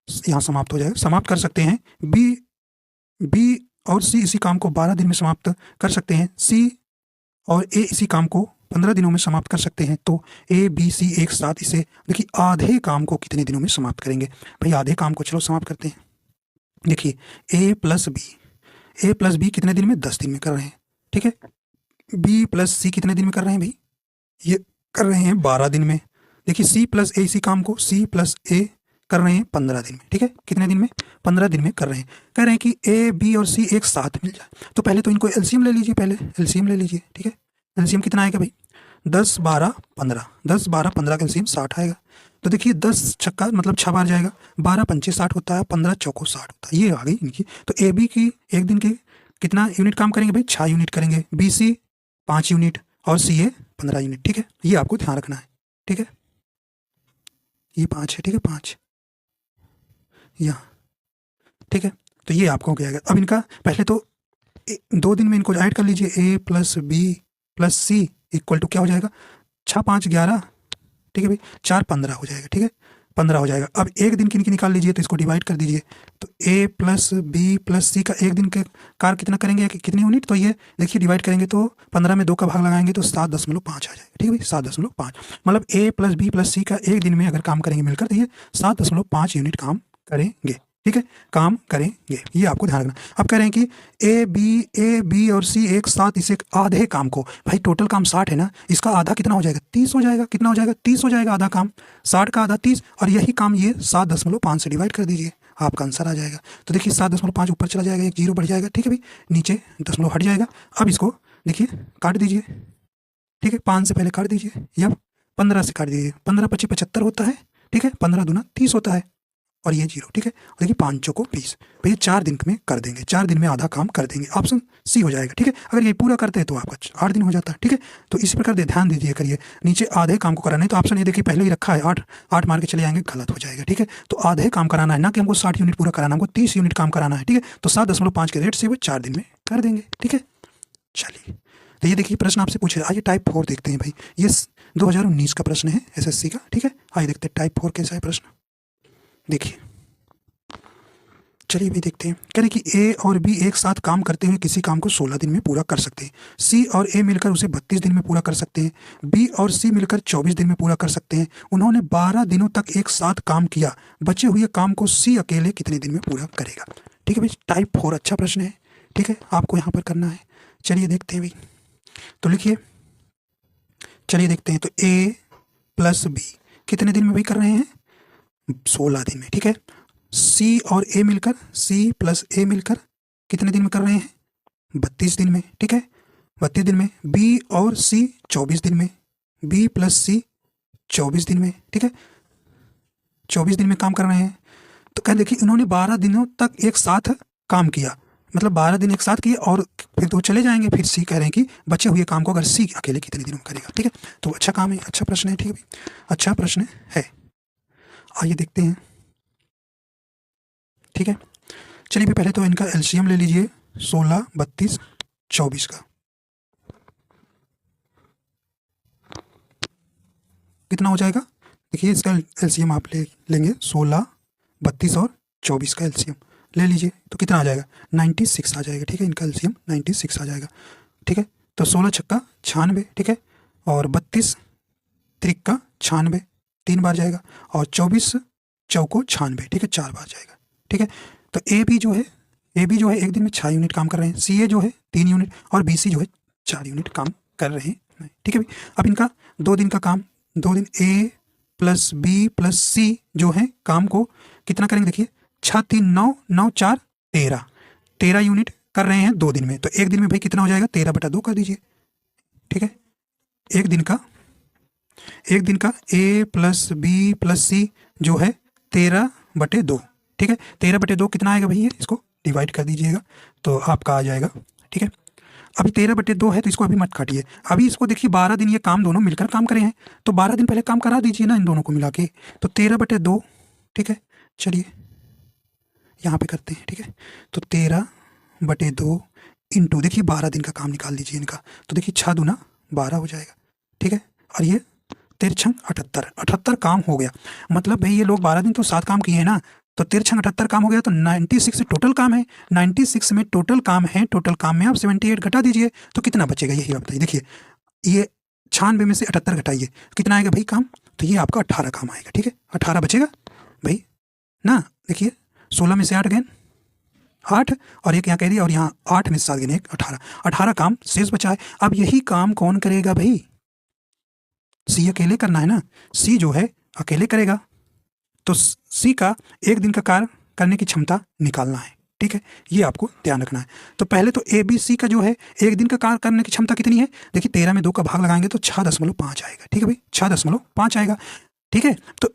यहाँ समाप्त हो जाएगा, समाप्त कर सकते हैं, बी और सी इसी काम को 12 दिन में समाप्त कर सकते हैं, सी और ए इसी काम को 15 दिनों में समाप्त कर सकते हैं, तो ए बी सी एक साथ इसे देखिए आधे काम को कितने दिनों में समाप्त करेंगे। भाई आधे काम को चलो समाप्त करते हैं। देखिए ए प्लस बी कितने दिन में, 10 दिन में कर रहे हैं। ठीक है, बी प्लस सी कितने दिन में कर रहे हैं भाई, ये कर रहे हैं 12 दिन में। देखिए सी प्लस ए इसी काम को सी प्लस ए कर रहे हैं 15 दिन में। ठीक है, कितने दिन में, 15 दिन में कर रहे हैं। कह रहे हैं कि ए बी और सी एक साथ मिल जाए, तो पहले तो इनको एलसीएम ले लीजिए, पहले एलसीएम ले लीजिए। ठीक है, एलसीएम कितना आएगा भाई, 10 12 15, 10 12 15 का एलसीएम 60 आएगा। तो देखिए 10 छक्का मतलब 6 बार जाएगा, 12 पंचे 60 होता है, 15 चौको 60 होता है, ये आ गई इनकी। तो ए बी की एक दिन के कितना यूनिट काम करेंगे भाई, 6 यूनिट करेंगे, बी सी 5 यूनिट और सी ए 15 यूनिट। ठीक है, ये आपको ध्यान रखना है। ठीक है, ये 5 है। ठीक है, 5 यहाँ। ठीक है, तो ये आपको हो गया। अब इनका पहले तो 2 दिन में इनको ऐड कर लीजिए, A plus B plus C equal to क्या हो जाएगा, 6 5 11। ठीक है भाई, 4 15 हो जाएगा। ठीक है, 15 हो जाएगा। अब एक दिन की निकाल लीजिए, तो इसको डिवाइड कर दीजिए। तो A प्लस बी प्लस सी का एक दिन के कार कितना करेंगे, कितनी यूनिट, तो ये देखिए डिवाइड करेंगे तो 15 में 2 का भाग लगाएंगे तो 7.5 आ जाएगा। ठीक है भाई, 7.5 मतलब A प्लस बी प्लस सी का एक दिन में अगर काम करेंगे मिलकर तो ये 7.5 यूनिट काम करेंगे। ठीक है, काम करेंगे, ये आपको ध्यान रखना। अब कह रहे हैं कि ए बी और सी एक साथ इसे आधे काम को, भाई टोटल काम 60 है ना, इसका आधा कितना हो जाएगा, 30 हो जाएगा। कितना हो जाएगा, 30 हो जाएगा आधा काम, 60 का आधा 30, और यही काम ये 7.5 से डिवाइड कर दीजिए, आपका आंसर आ जाएगा। तो देखिए 7.5 ऊपर चला जाएगा, एक जीरो बढ़ जाएगा। ठीक है भाई, नीचे दशमलव हट जाएगा। अब इसको देखिए काट दीजिए। ठीक है, 5 से पहले काट दीजिए, या 15 से काट दीजिए। 15 25 75 होता है। ठीक है, 15 दूना 30 होता है, और ये जीरो। ठीक है, और देखिए 5 चौको 20, भैया 4 दिन में कर देंगे, 4 दिन में आधा काम कर देंगे, ऑप्शन सी हो जाएगा। ठीक है, अगर ये पूरा करते हैं तो आपका 8 दिन हो जाता है। ठीक है, तो इसी प्रकार ध्यान दीजिए करिए, नीचे आधे काम को कराना है तो ऑप्शन ये देखिए पहले ही रखा है 8 मार के चले जाएंगे, गलत हो जाएगा। ठीक है, तो आधे काम कराना है ना कि हमको 60 यूनिट पूरा कराना, हमको 30 यूनिट काम कराना है। ठीक है, तो 7.5 के रेट से वो 4 दिन में कर देंगे। ठीक है, चलिए तो ये देखिए प्रश्न आपसे पूछे, आइए टाइप 4 देखते हैं भाई, ये 2019 का प्रश्न है SSC का। ठीक है, आइए देखते हैं टाइप 4 कैसा है प्रश्न। देखिए चलिए भाई देखते हैं, कह रहे कि ए और बी एक साथ काम करते हुए किसी काम को 16 दिन में पूरा कर सकते हैं। सी और ए मिलकर उसे 32 दिन में पूरा कर सकते हैं। बी और सी मिलकर 24 दिन में पूरा कर सकते हैं। उन्होंने 12 दिनों तक एक साथ काम किया, बचे हुए काम को सी अकेले कितने दिन में पूरा करेगा। ठीक है भाई, टाइप 4 अच्छा प्रश्न है। ठीक है, आपको यहाँ पर करना है। चलिए देखते हैं भाई, तो लिखिए, चलिए देखते हैं। तो ए प्लस बी कितने दिन में भाई कर रहे हैं, 16 दिन में। ठीक है, सी और ए मिलकर, सी प्लस ए मिलकर कितने दिन में कर रहे हैं, 32 दिन में। ठीक है, 32 दिन में। बी और सी 24 दिन में, बी प्लस सी 24 दिन में। ठीक है, 24 दिन में काम कर रहे हैं। तो कह देखिए उन्होंने 12 दिनों तक एक साथ काम किया, मतलब 12 दिन एक साथ किए, और फिर तो चले जाएंगे। फिर सी कह रहे हैं कि बचे हुए काम को अगर सी अकेले कितने दिनों में करेगा। ठीक है, तो अच्छा काम है, अच्छा प्रश्न है। ठीक है भाई, अच्छा प्रश्न है। आइए देखते हैं। ठीक है, चलिए भी पहले तो इनका एलसीएम ले लीजिए, 16 32 24 का कितना हो जाएगा। देखिए इसका एलसीएम आप लेंगे 16 32 और 24 का एलसीएम ले लीजिए, तो कितना आ जाएगा, 96 आ जाएगा। ठीक है, इनका एलसीएम 96 आ जाएगा। ठीक है, तो 16 छक्का 96। ठीक है, और 32 त्रिक्का 96 3 बार जाएगा, और 24 चौको 96। ठीक है, 4 बार जाएगा। ठीक है, तो ए बी जो है एक दिन में 6 यूनिट काम कर रहे हैं। सी ए जो है 3 यूनिट, और बी सी जो है 4 यूनिट काम कर रहे हैं। ठीक है भाई, अब इनका 2 दिन का काम, 2 दिन ए प्लस बी प्लस सी जो है काम को कितना करेंगे, देखिए 6 3 9 9 4 13 यूनिट कर रहे हैं 2 दिन में। तो एक दिन में भाई कितना हो जाएगा, 13/2 कर दीजिए। ठीक है, एक दिन का ए प्लस बी प्लस सी जो है 13/2। ठीक है, 13/2 कितना आएगा भैया, इसको डिवाइड कर दीजिएगा तो आपका आ जाएगा। ठीक है, अभी 13/2 है तो इसको अभी मत काटिए। अभी इसको देखिए 12 दिन ये काम दोनों मिलकर काम करे हैं, तो 12 दिन पहले काम करा दीजिए ना इन दोनों को मिला के, तो 13/2। ठीक है, चलिए यहाँ पे करते हैं। ठीक है, तो 13/2 इंटू देखिए 12 दिन का काम निकाल लीजिए इनका, तो देखिए 6 दूना 12 हो जाएगा। ठीक है, और ये 13 78 काम हो गया। मतलब भाई ये लोग 12 दिन तो 7 काम किए हैं ना, तो 13 78 काम हो गया, तो 96 टोटल काम है। 96 में टोटल काम है, टोटल काम में आप 78 घटा दीजिए तो कितना बचेगा, यही आप बताइए। देखिए ये 96 में से 78 घटाइए, कितना आएगा भाई काम, तो ये आपका 18 काम आएगा। ठीक है, 18 बचेगा भाई ना। देखिए 16 में से 8 गए 8, और एक यहाँ कह दिया, और यहाँ 8 में से 7 गए 1 18 काम शेष बचा है। अब यही काम कौन करेगा भाई, सी अकेले करना है ना, सी जो है अकेले करेगा, तो सी का एक दिन का कार्य करने की क्षमता निकालना है। ठीक है, ये आपको ध्यान रखना है। तो पहले तो ए बी सी का जो है एक दिन का कार्य करने की क्षमता कितनी है, देखिए 13 में 2 का भाग लगाएंगे तो 6.5 आएगा। ठीक है भाई, 6.5 आएगा। ठीक है, तो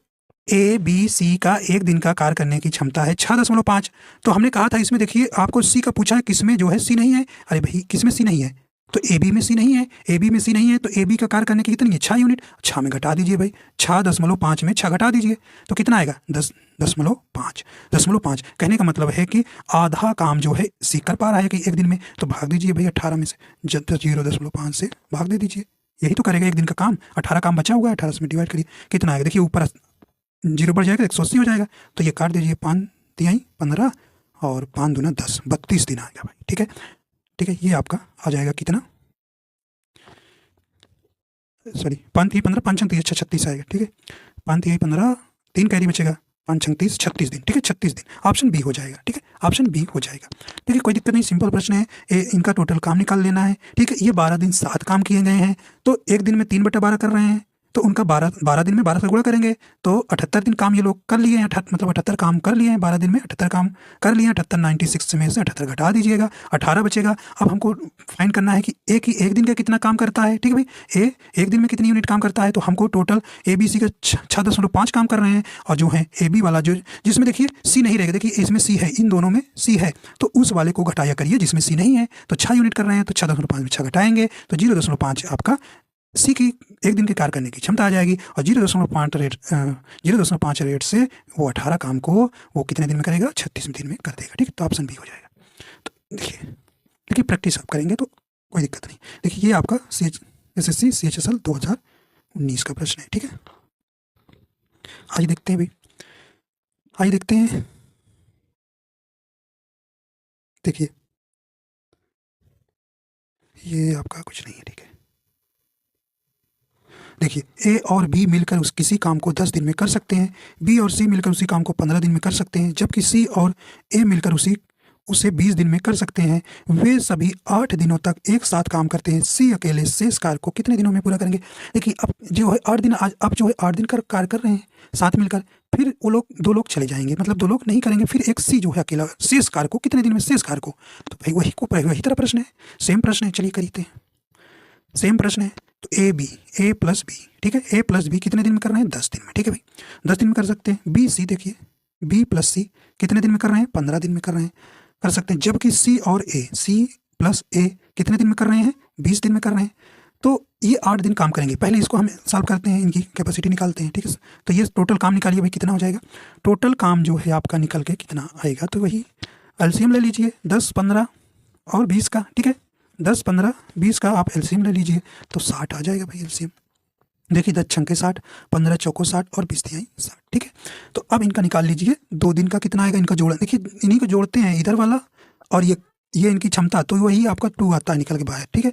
ए बी सी का एक दिन का कार्य करने की क्षमता है 6.5। तो हमने कहा था इसमें देखिए आपको सी का पूछा है, किसमें जो है सी नहीं है। अरे भाई किसमें सी नहीं है, तो ए बी में सी नहीं है, ए बी में सी नहीं है, तो ए बी का कार्य करने की कितनी है, 6 यूनिट। 6 में घटा दीजिए भाई, 6.5 में 6 घटा दीजिए तो कितना आएगा, 10.5। कहने का मतलब है कि आधा काम जो है सी कर पा रहा है कि एक दिन में, तो भाग दीजिए भाई 18 में से, 0.5 से भाग दे दीजिए, यही तो करेगा एक दिन का काम। 18 काम बचा हुआ है, 18 में डिवाइड करिए, कितना आएगा देखिए ऊपर जीरो बढ़ जाएगा 180 हो जाएगा। तो ये काट दीजिए, 5 तिहाई 15 और 5 दूना 10, 32 दिन आएगा भाई। ठीक है, ठीक है, ये आपका आ जाएगा कितना, सॉरी 5 तिहाई 15, 5 छंग 30, 36 आएगा। ठीक है, 5 तिहाई 15, 3 कैरी बचेगा, 5 छंग 30, 36 दिन। ठीक है, 36 दिन, ऑप्शन बी हो जाएगा। ठीक है, ऑप्शन बी हो जाएगा। ठीक है, कोई दिक्कत नहीं, सिंपल प्रश्न है। इनका टोटल काम निकाल लेना है। ठीक है, ये 12 दिन 7 काम किए गए हैं, तो एक दिन में 3/12 कर रहे हैं, तो उनका 12 दिन में 12 से गुणा करेंगे तो 78 दिन काम ये लोग कर लिए हैं। मतलब 78 काम कर लिए हैं 12 दिन में, 78 काम कर लिए हैं। 78 96 में से 78 घटा दीजिएगा, 18 बचेगा। अब हमको फाइंड करना है कि एक दिन का कितना काम करता है। ठीक है भाई, एक दिन में कितनी यूनिट काम करता है, तो हमको टोटल ABC का 6.5 काम कर रहे हैं, और जो है AB वाला जो जिसमें देखिए C नहीं रहेगा, देखिए इसमें C है, इन दोनों में C है, तो उस वाले को घटाया करिए जिसमें C नहीं है। तो 6 यूनिट कर रहे हैं, तो 6.5 में 6 घटाएंगे तो 0.5 आपका C की एक दिन के कार्य करने की क्षमता आ जाएगी, और 0.5 रेट से वो 18 काम को वो कितने दिन में करेगा, 36 दिन में कर देगा। ठीक है, तो ऑप्शन बी हो जाएगा। तो देखिए प्रैक्टिस आप करेंगे तो कोई दिक्कत नहीं। देखिए ये आपका SSC CHSL 2019 का प्रश्न है। ठीक है, आइए देखते हैं भाई, आइए देखते हैं। देखिए ये आपका कुछ नहीं है। ठीक है, देखिए A और B मिलकर उस किसी काम को 10 दिन में कर सकते हैं, B और C मिलकर उसी काम को 15 दिन में कर सकते हैं, जबकि C और A मिलकर उसे 20 दिन में कर सकते हैं। वे सभी 8 दिनों तक एक साथ काम करते हैं। C अकेले शेष कार्य को कितने दिनों में पूरा करेंगे। देखिए अब जो है 8 दिन, आज अब जो है 8 दिन का कार्य कर रहे हैं साथ मिलकर, फिर वो लोग 2 लोग चले जाएंगे, मतलब 2 लोग नहीं करेंगे, फिर एक C जो है अकेला शेष कार्य को कितने दिन में शेष कार्य को, तो भाई वही तरह प्रश्न है, सेम प्रश्न है। चलिए करते हैं, सेम प्रश्न है। तो A प्लस बी, ठीक है, A प्लस बी कितने दिन में कर रहे हैं, 10 दिन में। ठीक है भाई, 10 दिन में कर सकते हैं। B C देखिए, B प्लस C कितने दिन में कर रहे हैं, 15 दिन में कर रहे हैं, कर सकते हैं, जबकि C और C प्लस A कितने दिन में कर रहे हैं, 20 दिन में कर रहे हैं। तो ये 8 दिन काम करेंगे। पहले इसको हम सॉल्व करते हैं, इनकी कैपेसिटी निकालते हैं। ठीक है, तो ये टोटल काम निकालिए भाई, कितना हो जाएगा, टोटल काम जो है आपका निकल के कितना आएगा, तो वही एलसीएम ले लीजिए 10, 15 और 20 का। ठीक है, 10, 15, 20 का आप एलसीएम ले लीजिए तो 60 आ जाएगा भाई एलसीएम। देखिए 10 छंके 60, 15 चौको 60 और 20 तिहाई 60। ठीक है, तो अब इनका निकाल लीजिए, 2 दिन का कितना आएगा, इनका जोड़ देखिए, इन्हीं को जोड़ते हैं इधर वाला और ये इनकी क्षमता, तो वही आपका 2 आता है निकल के बाहर। ठीक है,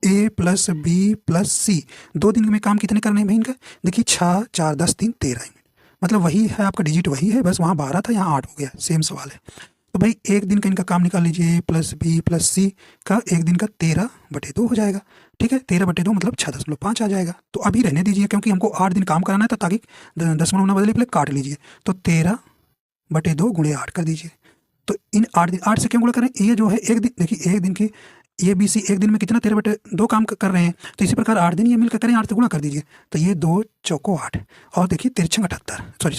A plus B plus C 2 दिन में काम कितने करने हैं भाई इनका, देखिए 6, 4, 10, 3, 13 यूनिट, मतलब वही है आपका डिजिट वही है, बस वहाँ 12 था यहाँ 8 हो गया, सेम सवाल है। तो भाई एक दिन का इनका काम निकाल लीजिए, A plus B plus C का एक दिन का 13/2 हो जाएगा। ठीक है, 13/2 मतलब 6.5 आ जाएगा। तो अभी रहने दीजिए, क्योंकि हमको 8 दिन काम कराना है, तो ताकि दशमलव ना बदले, पहले काट लीजिए। तो 13/2 गुणे 8 कर दीजिए। तो इन 8 से क्यों गुणा करें, ये जो है एक दिन, देखिए एक दिन की ABC एक दिन में कितना 13/2 काम कर रहे हैं, तो इसी प्रकार 8 दिन ये मिलकर करें, 8 से गुणा कर दीजिए, तो ये 2 चौको 8 और देखिए 13 78, सॉरी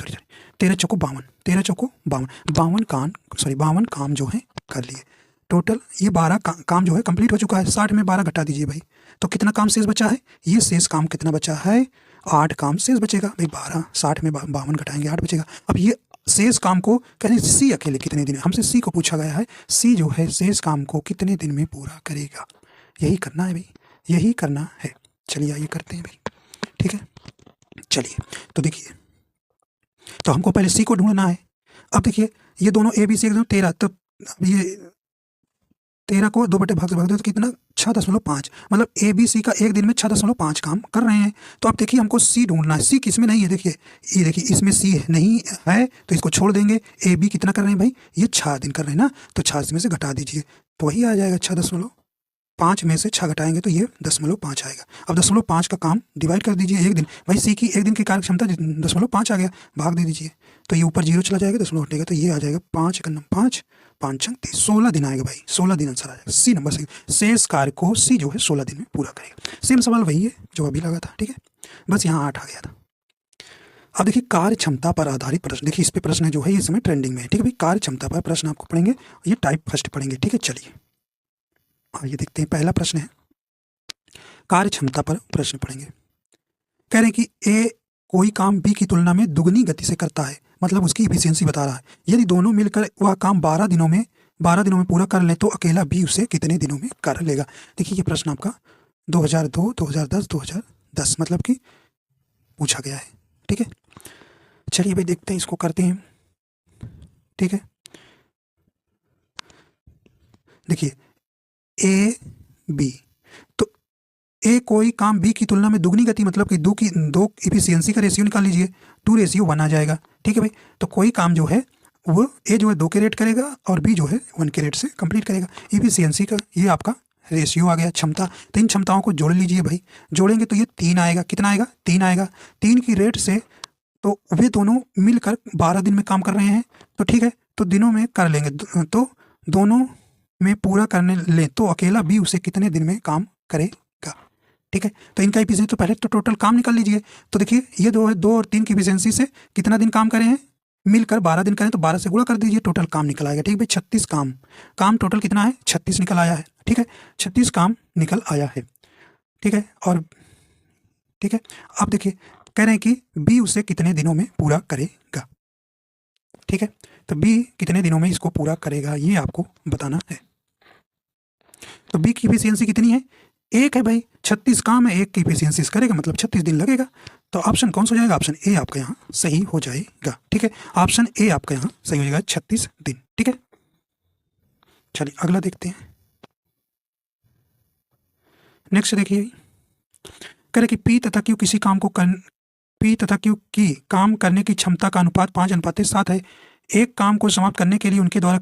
13 चौको 52, 13 चौको 52, 52 काम जो है कर लिए। टोटल ये 12 काम जो है कंप्लीट हो चुका है। 60 में 12 घटा दीजिए भाई, तो कितना काम शेष बचा है, ये शेष काम कितना बचा है, 8 काम शेष बचेगा भाई। 12 60 में 52 घटाएंगे 8 बचेगा। अब ये शेष काम को कहें C अकेले कितने दिन, हमसे C को पूछा गया है, C जो है शेष काम को कितने दिन में पूरा करेगा, यही करना है भाई, यही करना है। चलिए आइए करते हैं भाई। ठीक है, चलिए तो देखिए, तो हमको पहले C को ढूंढना है। अब देखिए ये दोनों ABC एकदम 13, तो ये 13 को 2 बटे भाग से भाग दो तो कितना 6.5, मतलब ABC का एक दिन में 6.5 काम कर रहे हैं। तो अब देखिए हमको C ढूंढना है, C किस में नहीं है, देखिए ये देखिए इसमें C नहीं है, तो इसको छोड़ देंगे। AB कितना कर रहे हैं भाई, ये 6 दिन कर रहे हैं ना, तो 6 में से घटा दीजिए, तो वही आ जाएगा 6.5 में से 6 घटाएंगे तो ये 0.5 आएगा। अब 0.5 का काम डिवाइड कर दीजिए एक दिन, भाई C की एक दिन की कार्य क्षमता 0.5 आ गया, भाग दे दीजिए, तो ये ऊपर 0 चला जाएगा, 0 हटेगा, तो ये आ जाएगा 5 × 5, 5 × 30, 16 दिन आएगा भाई, 16 दिन आंसर आ जाएगा। C नंबर से शेष कार्य को C जो है 16 दिन में पूरा करेगा। सेम सवाल वही है जो अभी लगा था। ठीक है, बस यहाँ 8 आ गया था। अब देखिए कार्य क्षमता पर आधारित प्रश्न, देखिए इस पे प्रश्न जो है ये समय ट्रेंडिंग में है। ठीक है भाई, कार्य क्षमता पर प्रश्न आपको पढ़ेंगे, ये टाइप फर्स्ट पढ़ेंगे। ठीक है, चलिए आइए देखते हैं। पहला प्रश्न है कार्य क्षमता पर प्रश्न पढ़ेंगे। कह रहे हैं कि A कोई काम B की तुलना में दुगनी गति से करता है, मतलब उसकी इफिशियंसी बता रहा है। यदि दोनों मिलकर वह काम 12 दिनों में पूरा कर लें तो अकेला B उसे कितने दिनों में कर लेगा। देखिए ये प्रश्न आपका 2002, 2010, 2010 मतलब कि पूछा गया है। ठीक है, चलिए भाई देखते हैं, इसको करते हैं। ठीक है, देखिए ए बी, तो ए कोई काम बी की तुलना में दुगनी गति, मतलब कि दो इफिशियंसी का रेशियो निकाल लीजिए, 2:1 आ जाएगा। ठीक है भाई, तो कोई काम जो है वो ए जो है 2 के रेट करेगा और बी जो है 1 के रेट से कंप्लीट करेगा। इफिशियंसी का ये आपका रेशियो आ गया, क्षमता। तो इन क्षमताओं को जोड़ लीजिए भाई, जोड़ेंगे तो ये 3 आएगा। कितना आएगा? 3 आएगा। 3 की रेट से तो वे दोनों मिलकर 12 दिन में काम कर रहे हैं, तो ठीक है, तो दिनों में कर लेंगे। तो दोनों में पूरा करने ले तो अकेला बी उसे कितने दिन में काम करेगा। ठीक है, तो इनका इफिशियंसी, तो पहले तो टोटल काम निकाल लीजिए। तो देखिए ये 2 और 3 की इफिशियंसी से कितना दिन काम करे हैं, मिलकर 12 दिन करें तो 12 से गुणा कर दीजिए, टोटल काम निकल आएगा। ठीक है भाई, 36 काम टोटल कितना है? 36 निकल आया है। ठीक है, 36 काम निकल आया है। ठीक है, और ठीक है, अब देखिए कह रहे हैं कि बी उसे कितने दिनों में पूरा करेगा। ठीक है, तो बी कितने दिनों में इसको पूरा करेगा ये आपको बताना है। तो बी की इफिशियंसी कितनी है? 1 है भाई, 36 काम है, 1 की इफिशियंसी करेगा मतलब 36 दिन लगेगा। तो ऑप्शन कौन सा हो जाएगा? ऑप्शन ए आपका यहाँ सही हो जाएगा। ठीक है, ऑप्शन ए आपका यहाँ सही हो जाएगा, 36 दिन। ठीक है, चलिए अगला देखते हैं। नेक्स्ट देखिए, कह रहे कि पी तथा क्यू किसी काम को पी तथा क्यू की काम करने की क्षमता का अनुपात 5:7 है। एक काम को समाप्त करने के लिए उनके द्वारा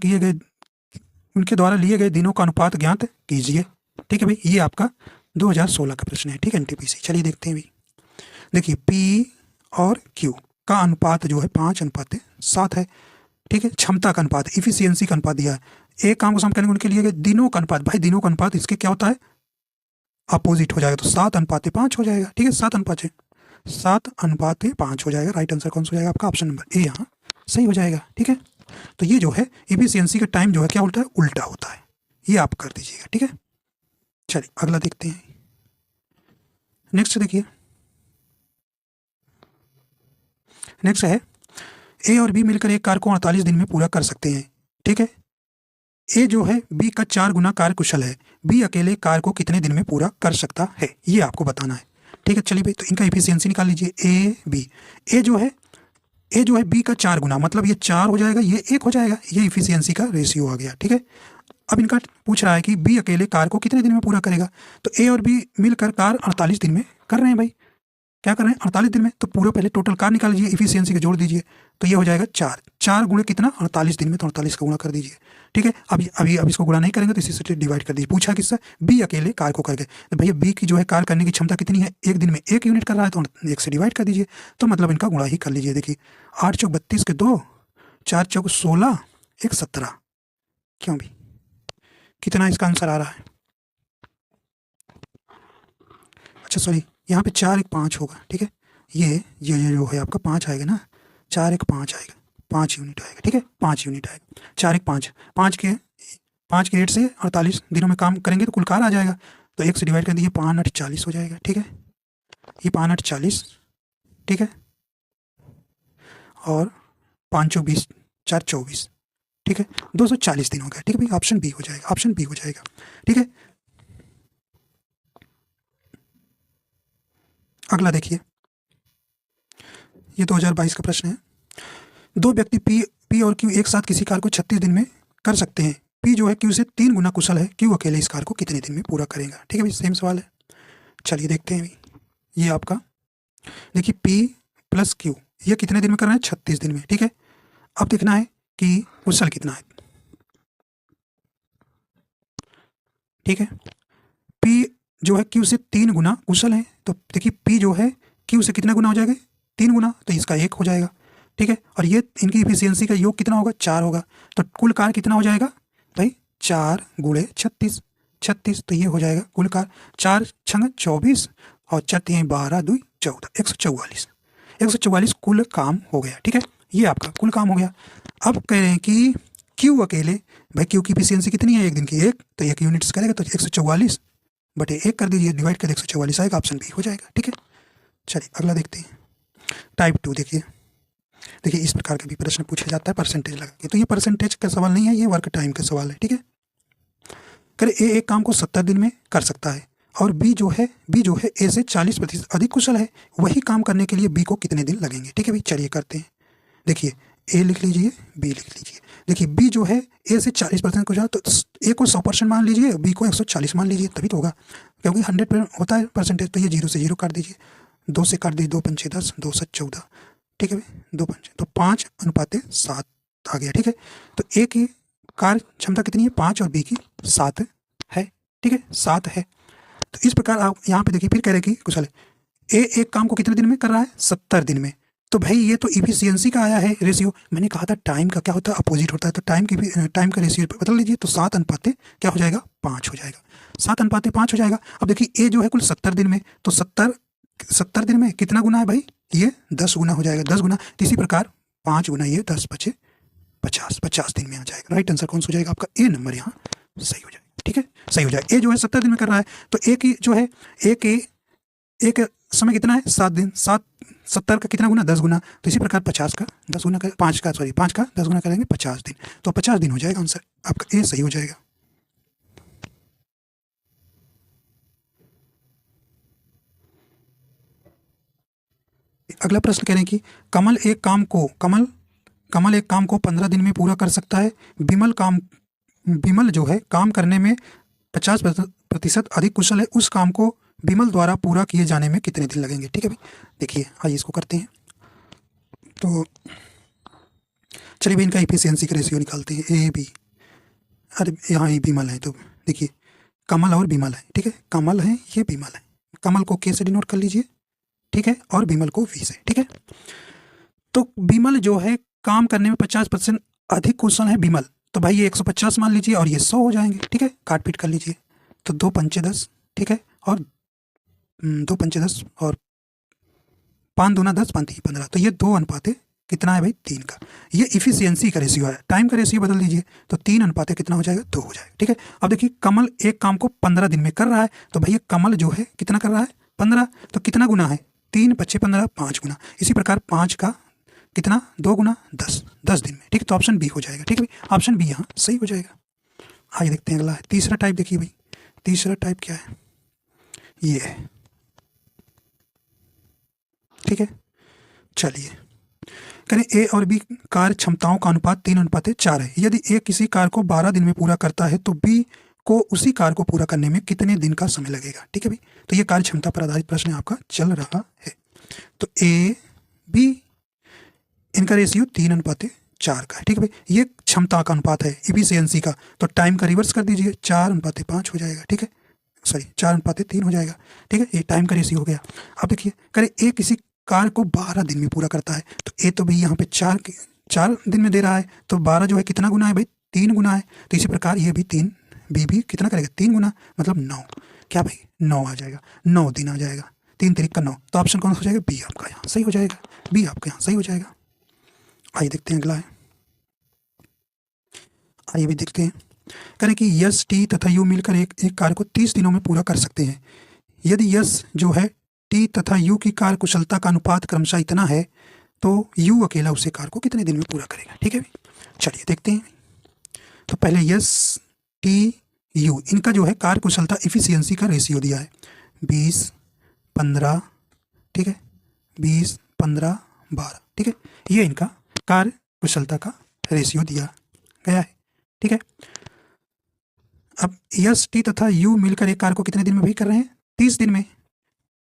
लिए गए दिनों का अनुपात ज्ञात कीजिए। ठीक है भाई, ये आपका 2016 का प्रश्न है। ठीक है, एनटीपीसी। चलिए देखते हैं भाई, देखिए पी और क्यू का अनुपात जो है 5:7 है। ठीक है, क्षमता का अनुपात, इफिशियंसी का अनुपात दिया है। एक काम को समाप्त करने के उनके लिए गए दिनों का अनुपात, भाई दिनों का अनुपात इसके क्या होता है? अपोजिट हो जाएगा, तो 7:5 हो जाएगा। ठीक है, 7:5 हो जाएगा। राइट आंसर कौन सा हो जाएगा आपका? ऑप्शन नंबर ए यहाँ सही हो जाएगा। ठीक है, तो ये जो है इफिशियंसी का टाइम जो है क्या उल्टा है? उल्टा होता है, ये आप कर दीजिएगा। ठीक है, चलिए अगला देखते हैं। नेक्स्ट देखिए, नेक्स्ट है ए और बी मिलकर एक कार्य को 48 दिन में पूरा कर सकते हैं। ठीक है, ए जो है बी का 4 गुना कार्य कुशल है, बी अकेले कार्य को कितने दिन में पूरा कर सकता है ये आपको बताना है। ठीक है, चलिए भाई, तो इनका इफिशियंसी निकाल लीजिए। ए बी, ए जो है बी का 4 गुना, मतलब ये 4 हो जाएगा, ये 1 हो जाएगा, ये इफिशियंसी का रेशियो आ गया। ठीक है, अब इनका पूछ रहा है कि बी अकेले कार्य को कितने दिन में पूरा करेगा। तो ए और बी मिलकर कार्य 48 दिन में कर रहे हैं भाई। क्या कर रहे हैं? 48 दिन में। तो पूरा पहले टोटल कार्य निकाल लीजिए, इफिशियंसी को जोड़ दीजिए, तो ये हो जाएगा 4 गुणे कितना? 48 दिन में, तो 48 का गुणा कर दीजिए। ठीक है, अब इसको गुणा नहीं करेंगे तो इसी से डिवाइड कर दीजिए। पूछा किससे? बी अकेले कार्य को करके। तो भैया बी की जो है कार्य करने की क्षमता कितनी है? 1 दिन में 1 यूनिट कर रहा है, तो 1 से डिवाइड कर दीजिए, तो मतलब इनका गुणा ही कर लीजिए। देखिए 8 चौक 32 के 2, 4 चौक 16, 1 17। क्यों भी कितना इसका आंसर आ रहा है? अच्छा सॉरी, यहाँ पे 4 1 5 होगा। ठीक है, ये जो है आपका 5 आएगा ना, 4 1 5 आएगा, 5 यूनिट आएगा। ठीक है, 5 यूनिट आएगा, 4 1 5, 5 के रेट से 48 दिनों में काम करेंगे तो कुल कार्य आ जाएगा, तो 1 से डिवाइड कर दीजिए, 5 8 40 हो जाएगा। ठीक है, ये 5 8 40। ठीक है, और 5 चौक 20, 4 24। ठीक है, 240 दिन हो गया। ठीक है भाई, ऑप्शन बी हो जाएगा, ऑप्शन बी हो जाएगा। ठीक है, अगला देखिए, ये 2022 का प्रश्न है। 2 व्यक्ति पी और क्यू एक साथ किसी कार्य को 36 दिन में कर सकते हैं। पी जो है क्यू से 3 गुना कुशल है, क्यू अकेले इस कार्य को कितने दिन में पूरा करेगा। ठीक है भाई, सेम सवाल है। चलिए देखते हैं भाई, ये आपका देखिए पी प्लस क्यू ये कितने दिन में करना है? 36 दिन में। ठीक है, अब देखना है कि कुशल कितना है। ठीक है, पी जो है क्यू से 3 गुना कुशल है, तो देखिए पी जो है क्यू से कितना गुना हो जाएगा? 3 गुना, तो इसका 1 हो जाएगा। ठीक है, और ये इनकी इफिशियंसी का योग कितना होगा? 4 होगा, तो कुल कार्य कितना हो जाएगा भाई? 4 गुणे 36, 36, तो ये हो जाएगा कुल कार्य 4 छंग 24 और 4 12 2 14, 144, 144 कुल काम हो गया। ठीक है, ये आपका कुल काम हो गया। अब कह रहे हैं कि क्यू अकेले, भाई क्यू की इफिशियंसी कितनी है? 1 दिन की 1, तो 1 यूनिट्स करेगा, तो 144 बटे 1 कर दीजिए, डिवाइड कर 144 आएगा, ऑप्शन बी हो जाएगा। ठीक है, चलिए अगला देखते हैं। टाइप 2 देखिए, इस प्रकार का भी प्रश्न पूछा जाता है परसेंटेज लगा के, तो ये परसेंटेज का सवाल नहीं है, ये वर्क टाइम का सवाल है। ठीक है, करे ए एक काम को 70 दिन में कर सकता है और बी जो है ए से 40% अधिक कुशल है, वही काम करने के लिए बी को कितने दिन लगेंगे। ठीक है भाई, चलिए करते हैं। देखिए ए लिख लीजिए, बी लिख लीजिए। देखिए बी जो है ए से 40% को जाए तो ए को 100% मान लीजिए, बी को 140 मान लीजिए, तभी तो होगा, क्योंकि 100 होता है परसेंटेज। तो ये 0 से 0 काट दीजिए, 2 से काट दीजिए, 2 पंचे 10, 2 7 14, ठीक है भाई, 2 पंचे तो 5:7 आ गया, ठीक है। तो ए की कार्य क्षमता कितनी है 5 और बी की 7 है, ठीक है, 7 है। तो इस प्रकार आप यहाँ पे देखिए फिर कह रहे कि कुशल ए एक काम को कितने दिन में कर रहा है 70 दिन में। तो भाई ये तो इफिशियंसी का आया है रेशियो। मैंने कहा था टाइम का क्या होता है अपोजिट होता है, तो टाइम का रेशियो बदल लीजिए, तो 7 अनुपाते क्या हो जाएगा 5 हो जाएगा, 7:5 हो जाएगा। अब देखिए ए जो है कुल 70 दिन में, तो 70 दिन में कितना गुना है भाई, ये 10 गुना हो जाएगा, 10 गुना। तो इसी प्रकार 5 गुना ये 10 बचे 50 दिन में आ जाएगा। राइट आंसर कौन सा हो जाएगा आपका, ए नंबर यहाँ सही हो जाएगा, ठीक है, सही हो जाएगा। ए जो है 70 दिन में कर रहा है, तो ए की जो है एक समय कितना है 7 दिन, 70 का कितना गुना 10 गुना, तो इसी प्रकार 50 का 10 गुना कर 5 का 10 गुना करेंगे 50 दिन, तो 50 दिन हो जाएगा आंसर आपका, ए सही हो जाएगा। अगला प्रश्न कह रहे हैं कि कमल एक काम को 15 दिन में पूरा कर सकता है। विमल जो है काम करने में 50% अधिक कुशल है, उस काम को विमल द्वारा पूरा किए जाने में कितने दिन लगेंगे। ठीक है भाई, देखिए आइए इसको करते हैं। तो चलिए भाई इनका इफिशियंसी का रेशियो निकालते हैं। ए बी, अरे यहाँ ये विमल है, तो देखिए कमल और विमल है, ठीक है, कमल है ये विमल है, कमल को के से डिनोट कर लीजिए, ठीक है, और विमल को वी से, ठीक है। तो विमल जो है काम करने में 50% अधिक कुशल है विमल, तो भाई ये 150 मान लीजिए और ये 100 हो जाएंगे, ठीक है, काट पीट कर लीजिए, तो 2 पंचे 10, ठीक है, और 2 पंचे 10 और 5 दूना 10, 5 3 15, तो ये 2 अनुपाते कितना है भाई 3 का। ये इफिशियंसी का रेशियो है, टाइम का रेशियो बदल दीजिए तो 3 अनुपाते कितना हो जाएगा 2 हो जाएगा, ठीक है। अब देखिए कमल एक काम को 15 दिन में कर रहा है, तो भैया कमल जो है कितना कर रहा है 15, तो कितना गुना है 3 × 15 5 गुना, इसी प्रकार 5 का कितना 2 गुना 10 दिन में, ठीक है। तो ऑप्शन बी हो जाएगा, ठीक है भाई, ऑप्शन बी यहाँ सही हो जाएगा। आइए देखते हैं अगला है तीसरा टाइप। देखिए भाई तीसरा टाइप क्या है, ये है, ठीक है। चलिए करें ए और बी कार्य क्षमताओं का अनुपात 3:4 है। यदि ए किसी कार्य को 12 दिन में पूरा करता है तो बी को उसी कार्य को पूरा करने में कितने दिन का समय लगेगा, ठीक है भाई। तो ये कार्य क्षमता पर आधारित प्रश्न आपका चल रहा है। तो ए बी इनका रेशियो 3:4 का है, ठीक है भाई। ये क्षमता का अनुपात है इफिशियंसी का, तो टाइम का रिवर्स कर दीजिए 4:5 हो जाएगा, ठीक है, सॉरी 4:3 हो जाएगा, ठीक है। ये टाइम का रेशियो हो गया। अब देखिए करें ए किसी कार्य को 12 दिन में पूरा करता है, तो ए तो भाई यहाँ पे 4 दिन में दे रहा है, तो 12 जो है कितना गुना है भाई 3 गुना है, तो इसी प्रकार ये भी 3 बी भी कितना करेगा 3 गुना मतलब 9, क्या भाई 9 आ जाएगा, 9 दिन आ जाएगा, 3 3 का 9, तो ऑप्शन कौन सा हो जाएगा बी आपका यहाँ सही हो जाएगा, बी आपका यहाँ सही हो जाएगा। आइए देखते हैं अगला है, आइए भी देखते हैं। करें कि यस टी तथा यू मिलकर एक कार्य को 30 दिनों में पूरा कर सकते हैं। यदि यस जो है टी तथा यू की कार्य कुशलता का अनुपात क्रमशः इतना है तो यू अकेला उसे कार्य को कितने दिन में पूरा करेगा, ठीक है भाई। चलिए देखते हैं। तो पहले यस टी यू इनका जो है कार्य कुशलता इफिशियंसी का रेशियो दिया है 20-15, ठीक है, 20-15-12, ठीक है, ये इनका कार्य कुशलता का रेशियो दिया गया है, ठीक है। अब यस टी तथा यू मिलकर एक कार्य को कितने दिन में भी कर रहे हैं 30 दिन में,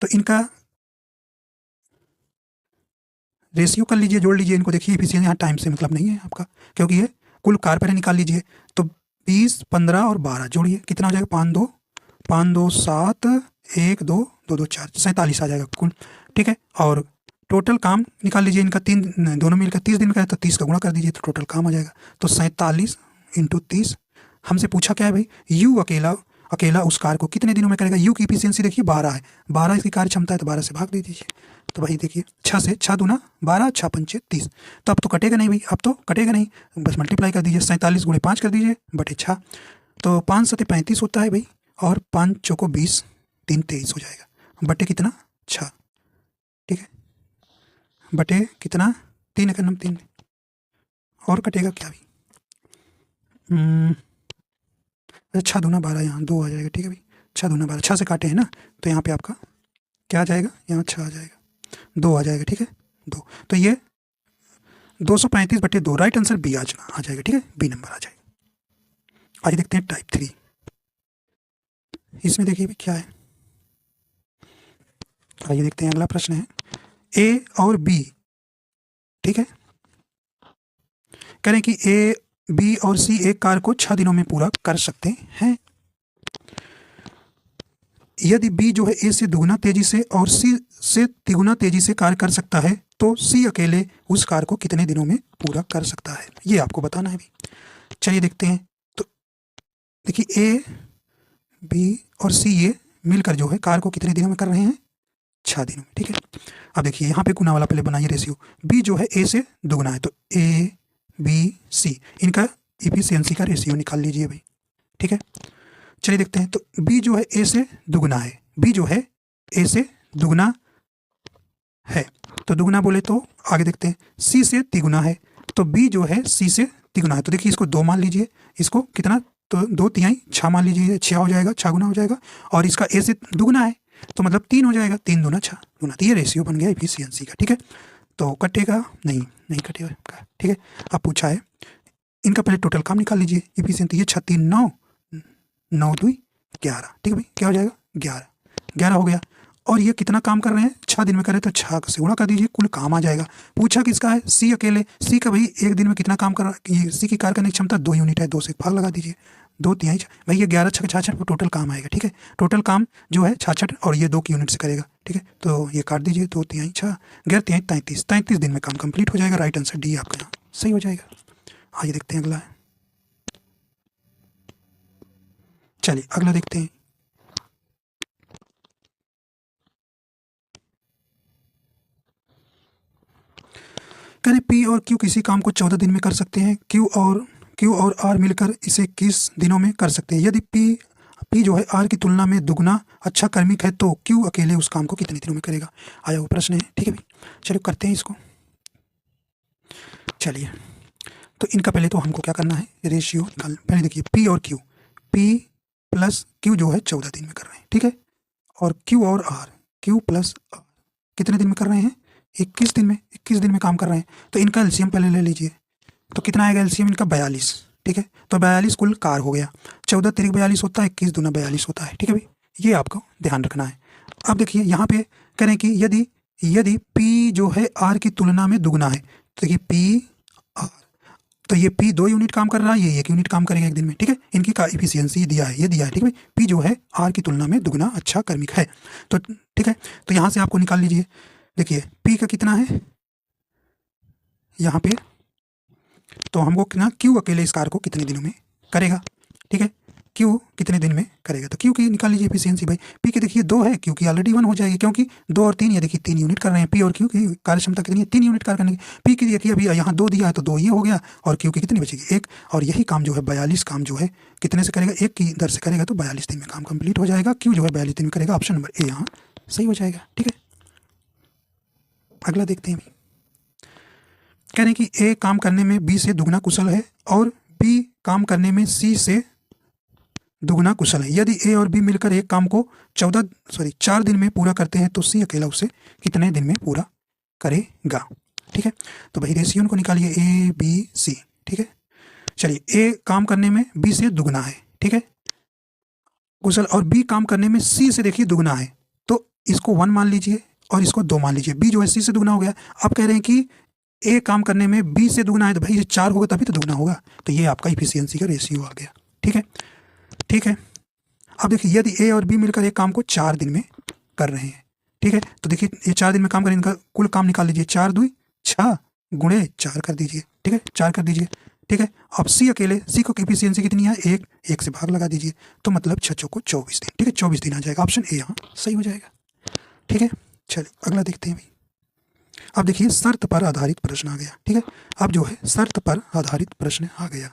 तो इनका रेशियो कर लीजिए, जोड़ लीजिए इनको, देखिए इफिशियंसी यहाँ टाइम से मतलब नहीं है आपका, क्योंकि ये कुल कार्य पहले निकाल लीजिए, तो 20 15 और 12 जोड़िए कितना हो जाएगा 5 2 7 1 2 2 2 4 47 आ जाएगा कुल, ठीक है। और टोटल काम निकाल लीजिए इनका, 3 दोनों मिलकर 30 दिन का है, तो 30 का गुणा कर दीजिए तो टोटल काम आ जाएगा, तो 47 × 30। हमसे पूछा क्या है भाई यू अकेला उस कार्य को कितने दिनों में करेगा। यू की इफिशियंसी देखिए 12 है, 12 इसकी कार्य क्षमता है, तो 12 से भाग दे दीजिए, तो भाई देखिए 6 से 6 दूना 12, 6 पंचे 30, तो अब तो कटेगा नहीं भाई, अब तो कटेगा नहीं, बस मल्टीप्लाई कर दीजिए, 47 × 5 कर दीजिए बटे 6, तो 5 7 35 होता है भाई, और 5 चौको 20, 3 23 हो जाएगा, बटे कितना 6, ठीक है, बटे कितना 3 1 9 3, और कटेगा क्या भाई 6 दूना 12, यहाँ 2 आ जाएगा, ठीक है भाई, 6 दूना 12, 6 से काटे हैं ना, तो यहाँ पे आपका क्या आ जाएगा, यहाँ 6 आ जाएगा, 2 आ जाएगा, ठीक है 2, तो ये 235/2 राइट आंसर बी आ जाएगा, ठीक है, बी नंबर आ जाएगा। आइए देखते हैं टाइप 3। इसमें देखिए भी क्या है, आइए देखते हैं। अगला प्रश्न है ए और बी, ठीक है, कह रहे हैं कि ए, बी और सी एक कार्य को 6 दिनों में पूरा कर सकते हैं। यदि बी जो है ए से दुगुना तेजी से और सी से तिगुना तेजी से कार्य कर सकता है तो सी अकेले उस कार्य को कितने दिनों में पूरा कर सकता है, ये आपको बताना है भी। चलिए देखते हैं। तो देखिए ए, बी और सी ये मिलकर जो है कार्य को कितने दिनों में कर रहे हैं, 6 दिनों में, ठीक है। अब देखिए यहाँ पे गुना वाला पहले बनाइए रेशियो। बी जो है ए से दुगुना है तो ए बी सी, इनका इफिशियंसी का रेशियो निकाल लीजिए भाई, ठीक है। चलिए देखते हैं। तो बी जो है ए से दुगुना है, बी जो है ए से दुगुना है, तो दुगुना बोले तो आगे देखते हैं। सी से तिगुना है, तो बी जो है सी से तिगुना है, तो देखिए इसको 2 मान लीजिए, इसको कितना, तो 2 तिहाई 6 मान लीजिए, 6 हो जाएगा, 6 गुना हो जाएगा। और इसका ए से दुगुना है तो मतलब 3 हो जाएगा, 3 दूना 6 गुना, तो ये रेशियो बन गया एफिशिएंसी का, ठीक है। तो कटेगा नहीं कटेगा, ठीक है। अब पूछा है इनका पहले टोटल काम निकाल लीजिए एफिशिएंसी। ये 6 3 9, 9 2 11, ठीक है भाई, क्या हो जाएगा 11 हो गया। और ये कितना काम कर रहे हैं, 6 दिन में कर रहे हैं, तो 6 से गुणा कर दीजिए, कुल काम आ जाएगा। पूछा किसका है, सी अकेले, सी का भाई एक दिन में कितना काम कर रहा है, सी की कार्य करने की क्षमता 2 यूनिट है, 2 से भाग लगा दीजिए, 2 तिहाई भाई, ये 11 6 66 टोटल काम आएगा, ठीक है। टोटल काम जो है 66 और ये 2 की यूनिट से करेगा, ठीक है। तो ये काट दीजिए, 2 तिहाई 6, 11 तिहाई 33 दिन में काम कंप्लीट हो जाएगा। राइट आंसर डी आपका यहाँ सही हो जाएगा। आइए देखते हैं अगला है। चलिए अगला देखते हैं। करें पी और क्यू किसी काम को 14 दिन में कर सकते हैं, क्यू और आर मिलकर इसे 21 दिनों में कर सकते हैं। यदि पी जो है आर की तुलना में दुगना अच्छा कार्मिक है तो क्यू अकेले उस काम को कितने दिनों में करेगा, आया वो प्रश्न है, ठीक है भाई। चलिए करते हैं इसको। चलिए तो इनका पहले तो हमको क्या करना है, रेशियो निकाल। पहले देखिए पी और क्यू, पी प्लस क्यू जो है 14 दिन में कर रहे हैं, ठीक है। और क्यू और आर, क्यू प्लस आर कितने दिन में कर रहे हैं, 21 दिन में, 21 दिन में काम कर रहे हैं। तो इनका एलसीएम पहले ले लीजिए, तो कितना आएगा एलसीएम इनका 42, ठीक है। तो 42 कुल कार हो गया, 14 तिरिक 42 होता है, 21 दूना 42 होता है, ठीक है भाई, ये आपको ध्यान रखना है। अब देखिए यहाँ पे करें कि यदि पी जो है आर की तुलना में दुगना है, तो देखिए पी आर, तो ये पी 2 यूनिट काम कर रहा है, ये 1 यूनिट काम करेगा एक दिन में, ठीक है। इनकी का इफिशियंसी दिया है, ये दिया है, ठीक है भाई। पी जो है आर की तुलना में दुगना अच्छा कार्मिक है, तो ठीक है। तो यहाँ से आपको निकाल लीजिए। देखिए पी का कितना है यहाँ पे, तो हमको कितना, क्यू अकेले इस कार्य को कितने दिनों में करेगा, ठीक है। क्यू कितने दिन में करेगा, तो क्यू की निकाल लीजिए एफिशिएंसी भाई। पी की देखिए 2 है, क्यू की ऑलरेडी 1 हो जाएगी, क्योंकि 2 और 3, ये देखिए 3 यूनिट कर रहे हैं। पी और क्यू की कार्य क्षमता कितनी है, 3 यूनिट कार्य करने की। पी की देखिए अभी यहाँ 2 दिया है तो 2 ये हो गया, और क्यू की कितनी बचेगी 1। और यही काम जो है 42 काम जो है कितने से करेगा, 1 की दर से करेगा, तो 42 दिन में काम कंप्लीट हो जाएगा। क्यू जो है 42 दिन में करेगा, ऑप्शन नंबर ए यहाँ सही हो जाएगा, ठीक है। अगला देखते हैं। कह रहे हैं कि ए काम करने में बी से दुगना कुशल है और बी काम करने में सी से दुगना कुशल है। यदि ए और बी मिलकर एक काम को 4 दिन में पूरा करते हैं तो सी अकेला उसे कितने दिन में पूरा करेगा, ठीक है। तो भाई रेशियो को निकालिए, ए बी सी, ठीक है। चलिए ए काम करने में बी से दुगना है, ठीक है, कुशल, और बी काम करने में सी से देखिए दुगना है, तो इसको 1 मान लीजिए और इसको 2 मान लीजिए। बी जो है सी से दुगना हो गया। अब कह रहे हैं कि ए काम करने में बी से दुगना है, तो भाई ये 4 होगा तभी तो दुगना होगा, तो ये आपका इफिशियंसी का रेशियो आ गया, ठीक है, ठीक है। अब देखिए यदि ए और बी मिलकर एक काम को 4 दिन में कर रहे हैं, ठीक है, तो देखिए ये 4 दिन में काम करें, इनका कुल काम निकाल लीजिए, 4 2 6 गुणे 4 कर दीजिए, ठीक है, 4 कर दीजिए, ठीक है। अब सी अकेले, सी को इफिशियंसी कितनी है, 1 से भाग लगा दीजिए, तो मतलब 6 को 24 दिन, ठीक है, 24 दिन आ जाएगा, ऑप्शन ए यहाँ सही हो जाएगा, ठीक है। चलिए अगला देखते हैं भाई। अब देखिए शर्त पर आधारित प्रश्न आ गया, ठीक है। अब जो है शर्त पर आधारित प्रश्न आ गया।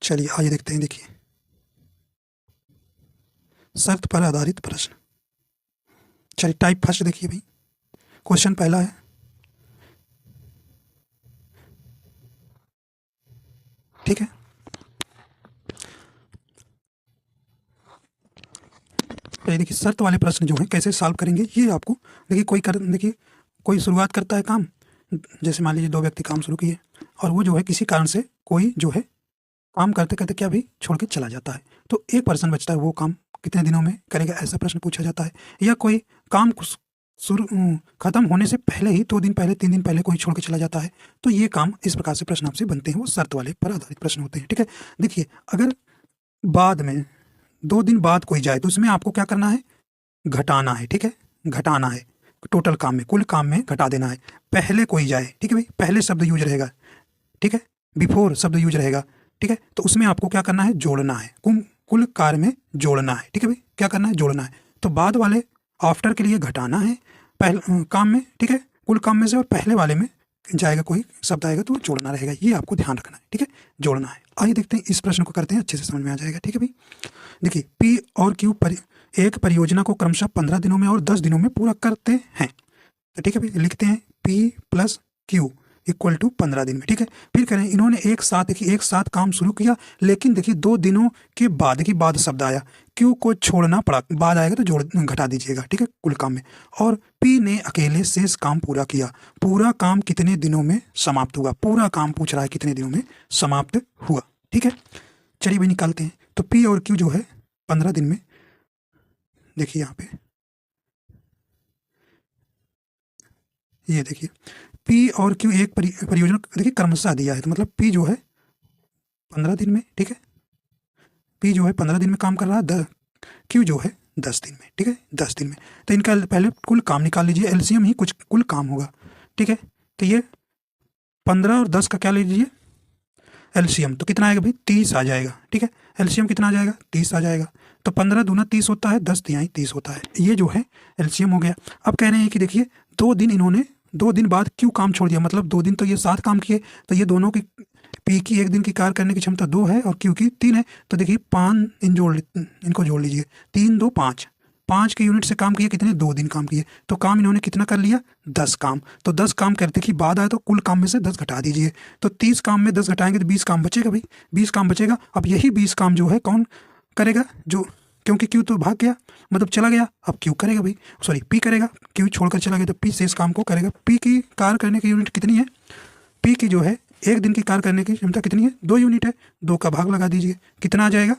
चलिए आइए देखते हैं। देखिए शर्त पर आधारित प्रश्न, चलिए टाइप फर्स्ट देखिए भाई। क्वेश्चन पहला है, ठीक है। पहले देखिए शर्त वाले प्रश्न जो हैं कैसे सॉल्व करेंगे, ये आपको देखिए देखिए कोई शुरुआत करता है काम, जैसे मान लीजिए 2 व्यक्ति काम शुरू किए और वो जो है किसी कारण से कोई जो है काम करते-करते क्या भी छोड़ के चला जाता है। तो एक पर्सन बचता है, वो काम कितने दिनों में करेगा, ऐसा प्रश्न पूछा जाता है। या कोई काम खत्म होने से पहले ही 2 दिन पहले, 3 दिन पहले कोई छोड़ के चला जाता है। तो ये काम इस प्रकार से प्रश्न आपसे बनते हैं, वो शर्त वाले पर आधारित प्रश्न होते हैं, ठीक है। देखिए, अगर बाद में 2 दिन बाद कोई जाए तो उसमें आपको क्या करना है, घटाना है, ठीक है, घटाना है। टोटल काम में, कुल काम में घटा देना है। पहले कोई जाए, ठीक है भाई, पहले शब्द यूज रहेगा, ठीक है, बिफोर शब्द यूज रहेगा, ठीक है। तो उसमें आपको क्या करना है, जोड़ना है, कुल कार्य में जोड़ना है, ठीक है भाई, क्या करना है, जोड़ना है। तो बाद वाले आफ्टर के लिए घटाना है पहले काम में, ठीक है, कुल काम में से, और पहले वाले में जाएगा कोई शब्द आएगा तो वो जोड़ना रहेगा, ये आपको ध्यान रखना है, ठीक है, जोड़ना है। आइए देखते हैं, इस प्रश्न को करते हैं, अच्छे से समझ में आ जाएगा, ठीक है भाई। देखिए, पी और क्यू एक परियोजना को क्रमशः 15 दिनों में और 10 दिनों में पूरा करते हैं। तो ठीक है भाई, लिखते हैं P plus Q equal to 15 दिन में, ठीक है। फिर करें, इन्होंने एक साथ काम शुरू किया, लेकिन देखिए 2 दिनों के बाद, देखिए बाद शब्द आया, Q को छोड़ना पड़ा, बाद आएगा तो जोड़ घटा दीजिएगा, ठीक है, कुल काम में। और P ने अकेले शेष काम पूरा किया। पूरा काम कितने दिनों में समाप्त हुआ, पूरा काम पूछ रहा है कितने दिनों में समाप्त हुआ, ठीक है। चलिए भाई निकालते हैं। तो P और Q जो है 15 दिन में, देखिए यहाँ पे ये देखिए P और Q एक परियोजना देखिए क्रमशः दिया है, तो मतलब P जो है 15 दिन में, ठीक है, P जो है 15 दिन में काम कर रहा है, Q जो है 10 दिन में, ठीक है, 10 दिन में। तो इनका पहले कुल काम निकाल लीजिए, एलसीएम ही कुछ कुल काम होगा, ठीक है। तो ये 15 और 10 का क्या लीजिए, एलसीएम, तो कितना आएगा भाई, 30 आ जाएगा, ठीक है। एलसीएम कितना आ जाएगा, 30 आ जाएगा। तो 15 दूना 30 होता है, 10 तिहाई 30 होता है, ये जो है एलसीएम हो गया। अब कह रहे हैं कि देखिए 2 दिन इन्होंने 2 दिन बाद क्यों काम छोड़ दिया, मतलब 2 दिन तो ये साथ काम किए, तो ये दोनों की पी की 1 दिन की कार्य करने की क्षमता 2 है और क्यू की 3 है। तो देखिए 5 इनको जोड़ लीजिए, 3 2 5, 5 के यूनिट से काम किए, कितने, 2 दिन काम किए। तो काम इन्होंने कितना कर लिया, 10 काम। तो 10 काम करते कि बाद आए तो कुल काम में से 10 घटा दीजिए। तो 30 काम में 10 घटाएंगे तो 20 काम बचेगा भाई, 20 काम बचेगा। अब यही 20 काम जो है कौन करेगा, जो, क्योंकि क्यू तो भाग गया, मतलब चला गया, अब क्यू करेगा भाई, सॉरी पी करेगा, क्यू छोड़कर चला गया तो पी शेष काम को करेगा। पी की कार्य करने की यूनिट कितनी है, पी की जो है 1 दिन की कार्य करने की क्षमता कितनी है, 2 यूनिट है, 2 का भाग लगा दीजिए, कितना आ जाएगा,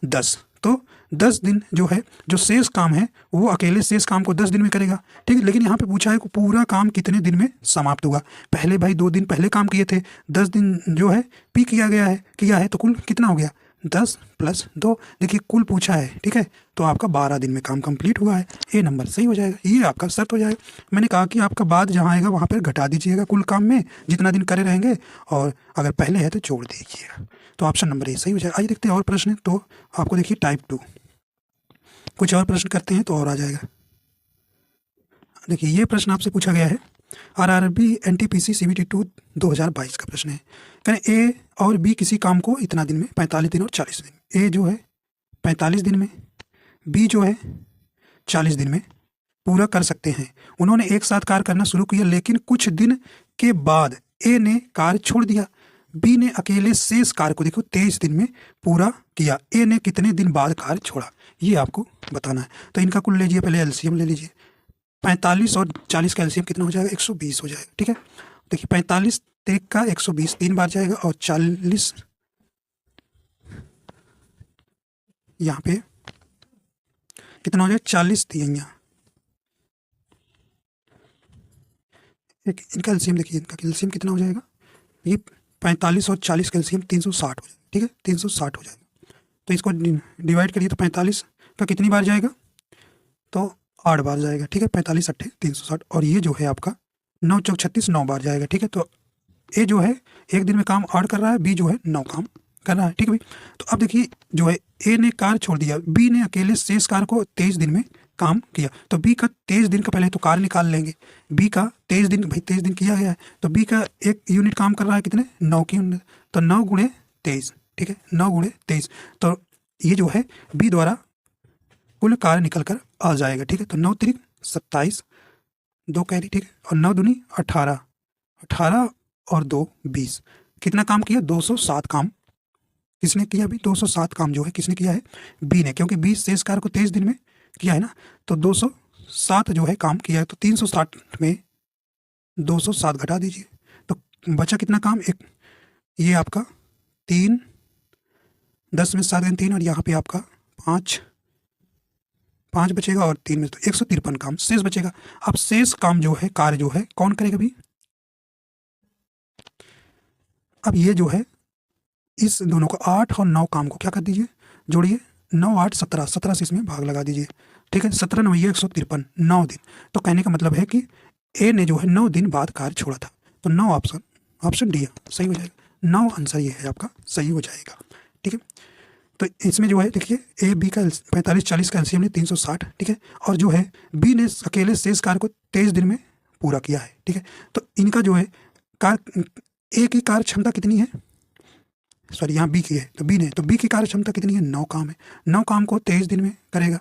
10। तो 10 दिन जो है, जो शेष काम है वो अकेले शेष काम को 10 दिन में करेगा, ठीक है। लेकिन यहाँ पे पूछा है कि पूरा काम कितने दिन में समाप्त हुआ। पहले भाई 2 दिन पहले काम किए थे, 10 दिन जो है पी किया है, तो कुल कितना हो गया, 10 प्लस 2, देखिए कुल पूछा है, ठीक है। तो आपका 12 दिन में काम कंप्लीट हुआ है, ए नंबर सही हो जाएगा, ये आपका शर्त हो जाएगा। मैंने कहा कि आपका बाद जहाँ आएगा वहाँ पर घटा दीजिएगा कुल काम में जितना दिन करे रहेंगे, और अगर पहले है तो जोड़ दीजिएगा। तो ऑप्शन नंबर ए सही हो जाएगा। आइए देखते हैं और प्रश्न। तो आपको देखिए टाइप 2 कुछ और प्रश्न करते हैं तो और आ जाएगा। देखिए ये प्रश्न आपसे पूछा गया है, आरआरबी एनटीपीसी सीबीटी 2 2022 का प्रश्न है। कहें ए और बी किसी काम को इतना दिन में, 45 दिन और 40 दिन, ए जो है 45 दिन में, बी जो है 40 दिन में पूरा कर सकते हैं। उन्होंने एक साथ कार्य करना शुरू किया, लेकिन कुछ दिन के बाद ए ने कार्य छोड़ दिया। बी ने अकेले शेष कार्य को देखो 23 दिन में पूरा किया। ए ने कितने दिन बाद कार्य छोड़ा, ये आपको बताना है। तो इनका कुल लीजिए, पहले एलसीएम ले लीजिए। 45 और 40 का एलसीएम कितना हो जाएगा, 120 हो जाएगा, ठीक है। देखिए 45 तेरह का 120 3 बार जाएगा, और 40 यहाँ पे कितना हो जाएगा, 40 दिए यहाँ। इनका एलसीएम देखिए, इनका एलसीएम कितना हो जाएगा, ये 45 और 40 का एलसीएम 360 हो जाएगा, ठीक है, 360 हो जाएगा। तो इसको डिवाइड करिए तो 45 का कितनी बार जाएगा, तो 8 बार जाएगा, ठीक है, 45 अट्ठे 360। और ये जो है आपका 9 चौक 36 9 बार जाएगा, ठीक है। तो ए जो है 1 दिन में काम 8 कर रहा है, बी जो है 9 काम कर रहा है, ठीक है भाई। तो अब देखिए जो है ए ने कार्य छोड़ दिया, बी ने अकेले शेष कार्य को 23 दिन में काम किया। तो बी का 23 दिन का पहले तो कार्य निकाल लेंगे, बी का 23 दिन, भाई 23 दिन किया गया है, तो बी का 1 यूनिट काम कर रहा है कितने, 9 की यूनिट, तो 9 गुणे 23, ठीक है, 9 गुणे 23। तो ये जो है बी द्वारा कुल कार्य निकल कर आ जाएगा, ठीक है। तो 9 तिरिक 27, 2 कैरी, ठीक है, और 9 दूनी 18, 18 और 2 20, कितना काम किया, 207 काम किसने किया अभी, 207 काम जो है किसने किया है, बी ने, क्योंकि 20 शेष कार्य को 23 दिन में किया है ना, तो 207 जो है काम किया है। तो 360 में 207 घटा दीजिए तो बचा कितना काम, एक ये आपका 3, 10 में 7 3 और यहाँ पे आपका 5 बचेगा और 3 में तो 153 काम शेष बचेगा। अब शेष काम जो है, कार्य जो है कौन करेगा भी। अब ये जो है इस दोनों को 8 और 9 काम को क्या कर दीजिए, जोड़िए, 9 8 17, 17 से इसमें भाग लगा दीजिए, ठीक है। 17 9 153, 9 दिन। तो कहने का मतलब है कि ए ने जो है 9 दिन बाद कार्य छोड़ा था, तो 9 ऑप्शन डी सही हो जाएगा। 9 आंसर ये है आपका, सही हो जाएगा, ठीक है। तो इसमें जो है देखिए ए बी का 45 40 का एलसीएम ने 360, ठीक है, और जो है बी ने अकेले शेष कार्य को 23 दिन में पूरा किया है, ठीक है। तो इनका जो है कार्य, ए की कार्य क्षमता कितनी है, सॉरी यहाँ बी की है, तो बी की कार्य क्षमता कितनी है, 9 काम है। 9 काम को 23 दिन में करेगा,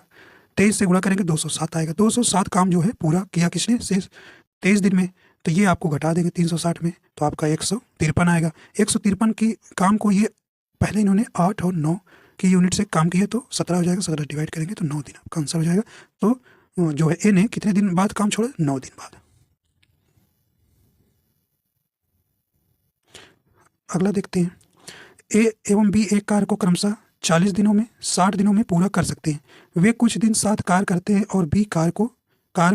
23 से गुणा करेंगे 207 आएगा। 207 काम जो है पूरा किया किसने, शेष 23 दिन में। तो ये आपको घटा देंगे 360 में, तो आपका 153 आएगा। 153 की काम को ये पहले इन्होंने 8 और 9 की यूनिट से काम किया तो 17 हो जाएगा, 17 डिवाइड करेंगे तो 9 दिन आपका आंसर हो जाएगा। तो जो है ए ने कितने दिन बाद काम छोड़ा, 9 दिन बाद। अगला देखते हैं, ए एवं बी एक कार्य को क्रमशः 40 दिनों में 60 दिनों में पूरा कर सकते हैं। वे कुछ दिन साथ कार्य करते हैं और बी कार्य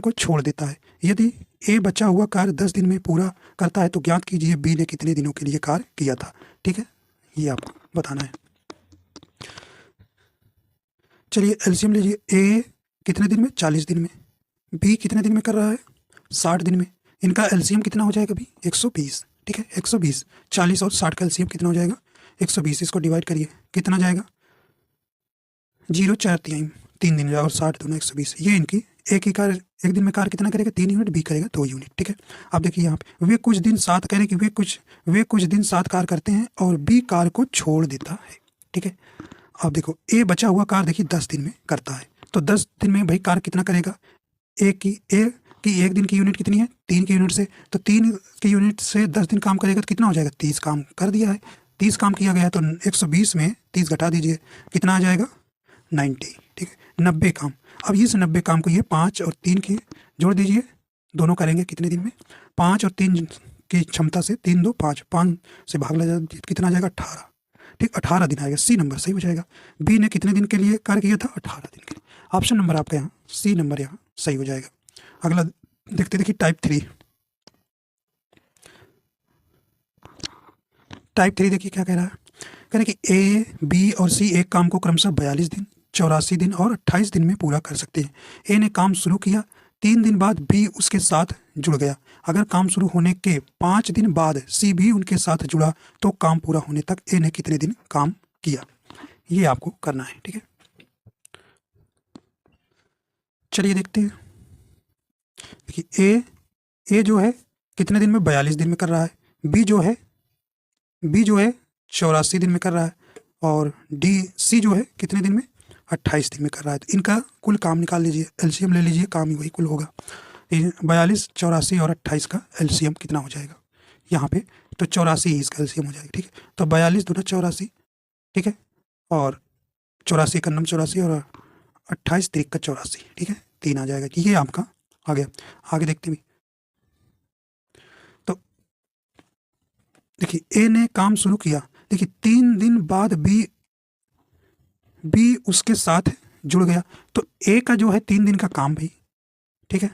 को छोड़ देता है। यदि ए बचा हुआ कार्य 10 दिन में पूरा करता है तो ज्ञात कीजिए बी ने कितने दिनों के लिए कार्य किया था, ठीक है, ये आपको बताना है। चलिए एलसीएम लीजिए, ए कितने दिन में, 40 दिन में, बी कितने दिन में कर रहा है, 60 दिन में। इनका एलसीएम कितना हो जाएगा भी, 120, ठीक है, 120। 40 और 60 का एलसीएम कितना हो जाएगा, 120। इसको डिवाइड करिए, कितना जाएगा, 0 4 3 दिन जाएगा और 60 दोनों 120। ये इनकी एक ही कार्य, एक दिन में कार्य कितना करेगा, 3 यूनिट, बी करेगा 2 यूनिट, ठीक है। अब देखिए यहाँ पे वे कुछ दिन साथ करें कि वे कुछ दिन साथ कार्य करते हैं और बी कार्य को छोड़ देता है, ठीक है। अब देखो ए बचा हुआ कार्य देखिए 10 दिन में करता है, तो 10 दिन में भाई कार्य कितना करेगा, ए की एक दिन की यूनिट कितनी है, 3 की यूनिट से, तो 3 की यूनिट से 10 दिन काम करेगा तो कितना हो जाएगा, 30 काम कर दिया है। 30 काम किया गया है तो 120 में 30 घटा दीजिए, कितना आ जाएगा, 90, ठीक है, 90 काम। अब इस 90 काम को ये 5 और 3 की जोड़ दीजिए, दोनों करेंगे कितने दिन में, 5 और 3 की क्षमता से 3 2 5, 5 से भाग लगा कितना आ जाएगा, 18, ठीक, 18 दिन आएगा, सी नंबर सही हो जाएगा। बी ने कितने दिन के लिए कार्य किया था, 18 दिन के लिए। ऑप्शन नंबर आपका यहाँ सी नंबर यहाँ सही हो जाएगा। अगला देखिए टाइप 3। टाइप 3 देखिए क्या कह रहा है, कह रहे कि ए बी और सी एक काम को क्रमशः 42 दिन 84 दिन और 28 दिन में पूरा कर सकते हैं। ए ने काम शुरू किया, 3 दिन बाद बी उसके साथ जुड़ गया। अगर काम शुरू होने के 5 दिन बाद सी भी उनके साथ जुड़ा तो काम पूरा होने तक ए ने कितने दिन काम किया, ये आपको करना है, ठीक है। चलिए देखते हैं, देखिए ए जो है कितने दिन में, 42 दिन में कर रहा है। बी जो है 84 दिन में कर रहा है और सी जो है कितने दिन में, 28 दिन में कर रहा है। तो इनका कुल काम निकाल लीजिए, एलसीएम ले लीजिए, काम ही वही कुल होगा। 42 84 और 28 का एलसीएम कितना हो जाएगा यहाँ पे, तो 84 ही इसका एलसीएम हो जाएगा, ठीक है। तो 42 दूना 84, ठीक है, और 84 का नम 84 और 28 3 का 84, ठीक है, 3 आ जाएगा, ये आपका आ गया। आगे देखते हैं, तो देखिए ए ने काम शुरू किया, देखिए 3 दिन बाद बी उसके साथ जुड़ गया, तो ए का जो है 3 दिन का काम भाई, ठीक है।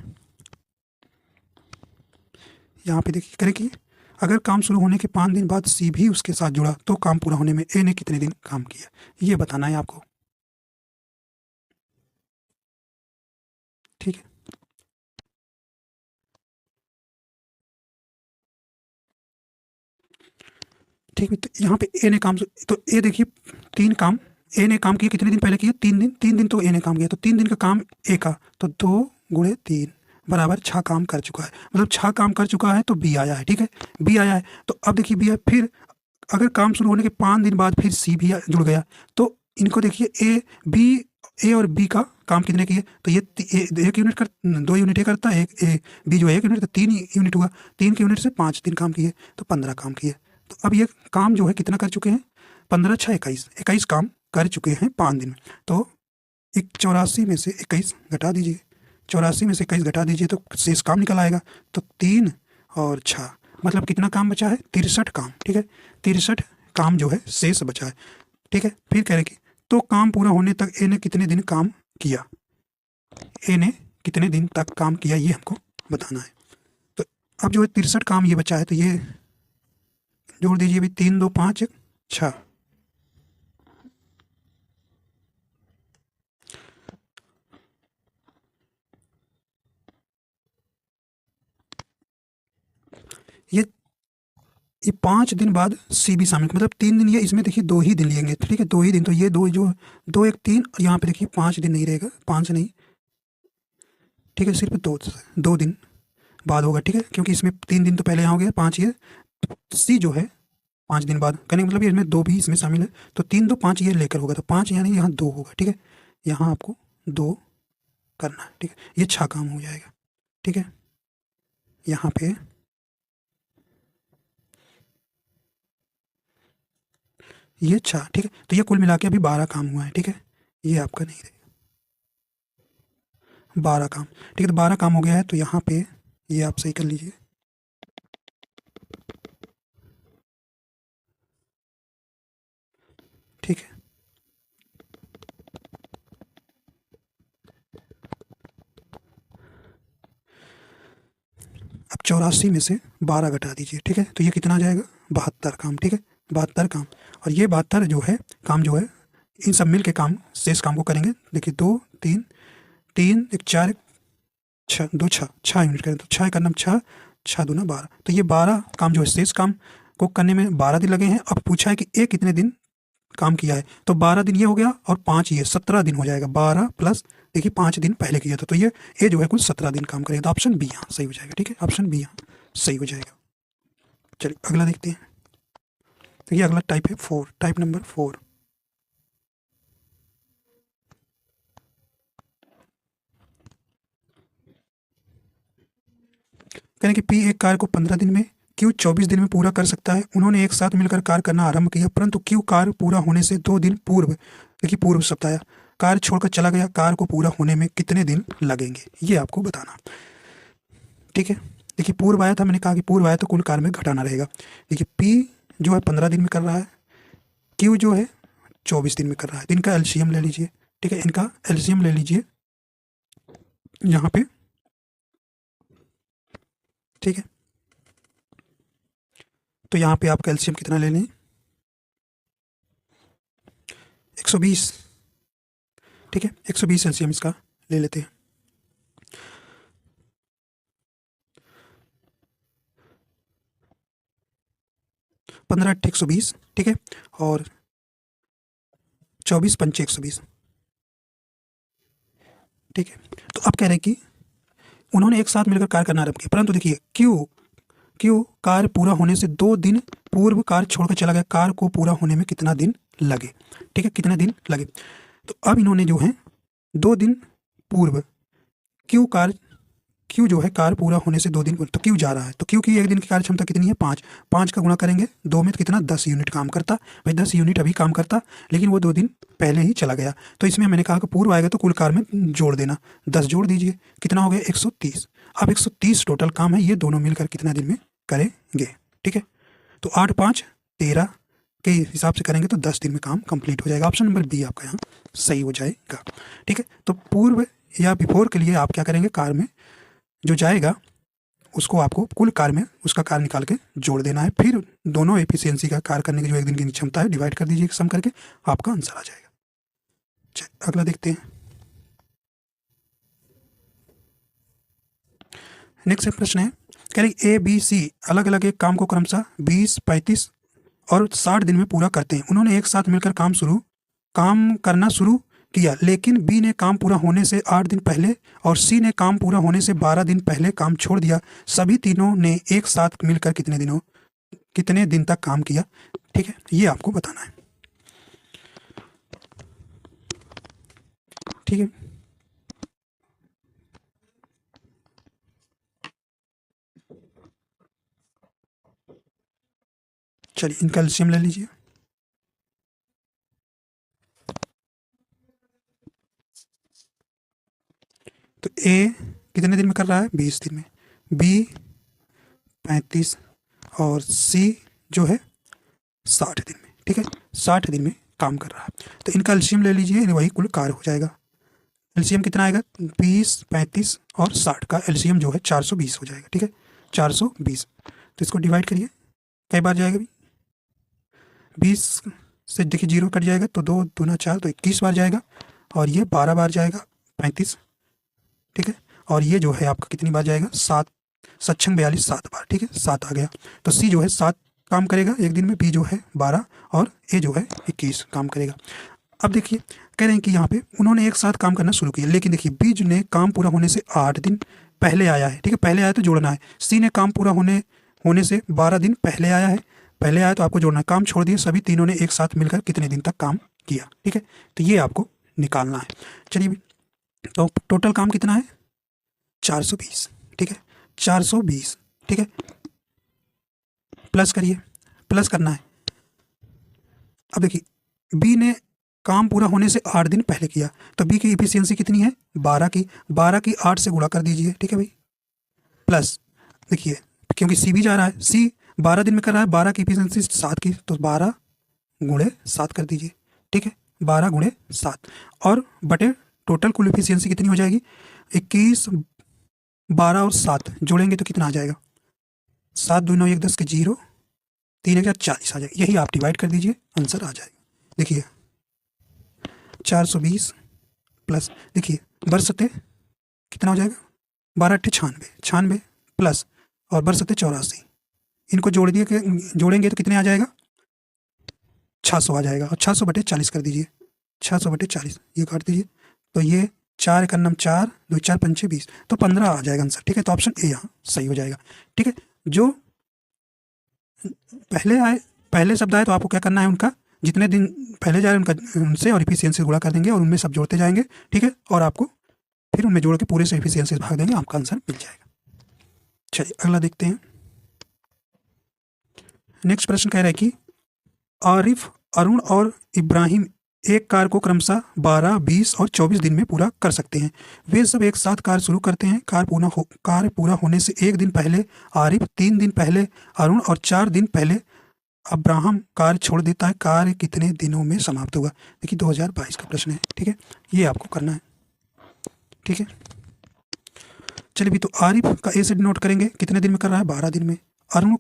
यहाँ पे देखिए करें कि अगर काम शुरू होने के 5 दिन बाद सी भी उसके साथ जुड़ा तो काम पूरा होने में ए ने कितने दिन काम किया, ये बताना है आपको, ठीक है। ठीक है, तो यहाँ पे ए ने काम, तो ए देखिए 3 काम ए ने काम किया, कितने दिन पहले किया, 3 दिन तो ए ने काम किया, तो 3 दिन का काम ए का, तो 2 गुणे 3 बराबर 6 काम कर चुका है, मतलब 6 काम कर चुका है तो बी आया है, ठीक है, बी आया है। तो अब देखिए बी, फिर अगर काम शुरू होने के 5 दिन बाद फिर सी भी जुड़ गया, तो इनको देखिए ए और बी का काम कितने किए, तो ये 1 यूनिट कर 2 यूनिट करता है, एक बी जो है 1 यूनिट, तो 3 यूनिट हुआ, 3 के यूनिट से 5 दिन काम किए तो 15 काम किए। तो अब ये काम जो है कितना कर चुके हैं, 15 6 21 काम कर चुके हैं 5 दिन में। तो 84 में से 21 घटा दीजिए, 84 में से 21 घटा दीजिए तो शेष काम निकल आएगा। तो 3 और 6, मतलब कितना काम बचा है? 63 काम। ठीक है, 63 काम जो है शेष बचा है। ठीक है, फिर कह रहे कि तो काम पूरा होने तक ए ने कितने दिन काम किया, ए ने कितने दिन तक काम किया, ये हमको बताना है। तो अब जो है 63 काम ये बचा है, तो ये जोड़ दीजिए भाई, 3 2 5 6। ये 5 दिन बाद सी भी शामिल, मतलब 3 दिन, ये इसमें देखिए 2 ही दिन लेंगे। ठीक है, 2 ही दिन, तो ये दो जो 2 1 3, यहाँ पे देखिए 5 दिन नहीं रहेगा, 5 नहीं, ठीक है, सिर्फ 2 दिन बाद होगा। ठीक है, क्योंकि इसमें 3 दिन तो पहले यहाँ हो गया, 5 ये सी जो है 5 दिन बाद, कहने का मतलब ये इसमें 2 भी इसमें शामिल है, तो 3 2 5 ये लेकर होगा, तो 5 यानी यहाँ 2 होगा। ठीक है, यहाँ आपको 2 करना है। ठीक है, ये 6 काम हो जाएगा। ठीक है, यहाँ पे ये 6। ठीक है, तो ये कुल मिला के अभी 12 काम हुआ है। ठीक है, ये आपका नहीं रहेगा, 12 काम। ठीक है, तो 12 काम हो गया है, तो यहाँ पे ये आप सही कर लीजिए। ठीक है, अब 84 में से 12 घटा दीजिए। ठीक है, तो ये कितना आ जाएगा? 72 काम। ठीक है, 72 काम, और ये 72 जो है काम जो है, इन सब मिल के काम, शेष काम को करेंगे। देखिए 2 3 3 1 4 6 2 6 6 यूनिट करें, तो 6 का नाम 6 6 दूना 12, तो ये 12 काम जो है शेष काम को करने में 12 दिन लगे हैं। अब पूछा है कि ए कितने दिन काम किया है, तो 12 दिन ये हो गया और 5 ये 17 दिन हो जाएगा। 12 प्लस देखिए 5 दिन पहले किया था, तो ये जो है कुल 17 दिन काम करेगा, तो ऑप्शन बी यहाँ सही हो जाएगा। ठीक है, ऑप्शन बी यहाँ सही हो जाएगा। चलिए अगला देखते हैं। तो ये अगला टाइप है 4, टाइप नंबर 4। कहने कि पी एक कार्य को 15 दिन में, क्यू 24 दिन में पूरा कर सकता है। उन्होंने एक साथ मिलकर कार्य करना आरंभ किया, परंतु क्यू कार्य पूरा होने से 2 दिन पूर्व, देखिए पूर्व सप्ताह, कार्य छोड़कर चला गया। कार्य को पूरा होने में कितने दिन लगेंगे, ये आपको बताना। ठीक है, देखिए पूर्व आया था, मैंने कहा कि पूर्व आया तो कुल कार्य में घटाना रहेगा। देखिए पी जो है 15 दिन में कर रहा है, क्यू जो है 24 दिन में कर रहा है, तो इनका एलसीएम ले लीजिए। ठीक है, इनका एलसीएम ले लीजिए यहाँ पे। ठीक है, तो यहाँ पे आप कैल्शियम कितना ले लें? 120। ठीक है, 120 कैल्शियम इसका ले लेते हैं। 15 8 120। ठीक है, और 24 पंचे 120। ठीक है, तो अब कह रहे हैं कि उन्होंने एक साथ मिलकर कार्य करना आरंभ किया, परंतु देखिए क्यू क्यू कार्य पूरा होने से 2 दिन पूर्व कार्य छोड़कर चला गया। कार्य को पूरा होने में कितना दिन लगे? ठीक है, कितने दिन लगे? तो अब इन्होंने जो है 2 दिन पूर्व क्यू जो है कार्य पूरा होने से 2 दिन पूर्व, तो क्यू जा रहा है, तो क्यू की एक दिन की कार्य क्षमता कितनी है? 5। 5 का गुणा करेंगे 2 में, तो कितना? 10 यूनिट काम करता। भाई 10 यूनिट अभी काम करता, लेकिन वो 2 दिन पहले ही चला गया, तो इसमें मैंने कहा कि पूर्व आएगा तो कुल कार्य में जोड़ देना, 10 जोड़ दीजिए, कितना हो गया? 130। अब 130 टोटल काम है, ये दोनों मिलकर कितना दिन में करेंगे? ठीक है, तो 8 5 13 के हिसाब से करेंगे तो 10 दिन में काम कंप्लीट हो जाएगा। ऑप्शन नंबर बी आपका यहाँ सही हो जाएगा। ठीक है, तो पूर्व या बिफोर के लिए आप क्या करेंगे? कार्य में जो जाएगा उसको आपको कुल कार्य में उसका कार्य निकाल के जोड़ देना है, फिर दोनों एफिशिएंसी का कार्य करने की जो एक दिन की क्षमता है डिवाइड कर दीजिए सम करके, आपका आंसर आ जाएगा। चलिए अगला देखते हैं। नेक्स्ट प्रश्न है, कह रही ए बी सी अलग अलग एक काम को क्रमशः 20 35 और 60 दिन में पूरा करते हैं। उन्होंने एक साथ मिलकर काम करना शुरू किया, लेकिन बी ने काम पूरा होने से 8 दिन पहले और सी ने काम पूरा होने से 12 दिन पहले काम छोड़ दिया। सभी तीनों ने एक साथ मिलकर कितने दिन तक काम किया? ठीक है, ये आपको बताना है। ठीक है, चलिए इनका एलसीएम ले लीजिए। तो ए कितने दिन में कर रहा है? 20 दिन में। बी 35 और सी जो है 60 दिन में, ठीक है, 60 दिन में काम कर रहा है। तो इनका एलसीएम ले लीजिए, वही कुल कार्य हो जाएगा। एलसीएम कितना आएगा? 20, 35 और 60 का एलसीएम जो है 420 हो जाएगा, ठीक है, 420। तो इसको डिवाइड करिए, कई बार जाएगा? 20 से देखिए 0 कट जाएगा तो 2 दूना 4 तो 21 बार जाएगा, और ये 12 बार जाएगा 35, ठीक है, और ये जो है आपका कितनी बार जाएगा? 7 सक्षम 42 7 बार, ठीक है, 7 आ गया। तो सी जो है 7 काम करेगा एक दिन में, बी जो है 12 और ए जो है 21 काम करेगा। अब देखिए कह रहे हैं कि यहाँ पे उन्होंने एक साथ काम करना शुरू किया, लेकिन देखिए बी ने काम पूरा होने से 8 दिन पहले आया है, ठीक है, पहले आया तो जोड़ना है। सी ने काम पूरा होने से 12 दिन पहले आया है, पहले आया तो आपको जोड़ना है। काम छोड़ दिए, सभी तीनों ने एक साथ मिलकर कितने दिन तक काम किया, ठीक है, तो ये आपको निकालना है। चलिए तो टोटल काम कितना है? 420, ठीक है, 420, ठीक है, प्लस करिए, प्लस करना है। अब देखिए बी ने काम पूरा होने से 8 दिन पहले किया, तो बी की इफिशियंसी कितनी है? 12 की, 12 की 8 से गुणा कर दीजिए, ठीक है भाई, प्लस देखिए क्योंकि सी भी जा रहा है, सी 12 दिन में कर रहा है, 12 की इफिशियंसी 7 की, तो 12 गुणे 7 कर दीजिए, ठीक है, 12 गुणे 7 और बटे टोटल कुल इफिशियंसी कितनी हो जाएगी? 21, 12 और 7 जोड़ेंगे तो कितना आ जाएगा? 7 2 9 1 10 के 0, 3 1 40 आ जाएगा। यही आप डिवाइड कर दीजिए, आंसर आ जाएगा। देखिए 420 प्लस, देखिए बरसते कितना हो जाएगा? 12 अट्ठे 96, 96 प्लस और बरसते 84, इनको जोड़ेंगे तो कितने आ जाएगा? 600 आ जाएगा, और 600 बटे 40 कर दीजिए, 600 बटे 40 ये काट दीजिए, तो ये 4 एक अन्नम 4 2 4 5 6 20, तो 15 आ जाएगा आंसर, ठीक है, तो ऑप्शन ए यहाँ सही हो जाएगा, ठीक है। जो पहले आए, पहले शब्द आए तो आपको क्या करना है? उनका जितने दिन पहले जाए उनका उनसे और इफिशियंसी गुणा कर देंगे और उनमें सब जोड़ते जाएंगे, ठीक है, और आपको फिर उनमें जोड़ के पूरे से इफिशियंसी भाग देंगे, आपका आंसर मिल जाएगा। चलिए अगला देखते हैं। नेक्स्ट प्रश्न कह रहा है कि आरिफ, अरुण और इब्राहिम एक कार्य को क्रमशः 12, 20 और 24 दिन में पूरा कर सकते हैं। वे सब एक साथ कार्य शुरू करते हैं। कार्य पूरा होने से एक दिन पहले आरिफ, 3 दिन पहले अरुण और 4 दिन पहले अब्राहम कार्य छोड़ देता है। कार्य कितने दिनों में समाप्त होगा? देखिए 2022 का प्रश्न है, ठीक है, ये आपको करना है, ठीक है। चलिए भी तो आरिफ का ए से डिनोट करेंगे, कितने दिन में कर रहा है? 12 दिन में। अरुण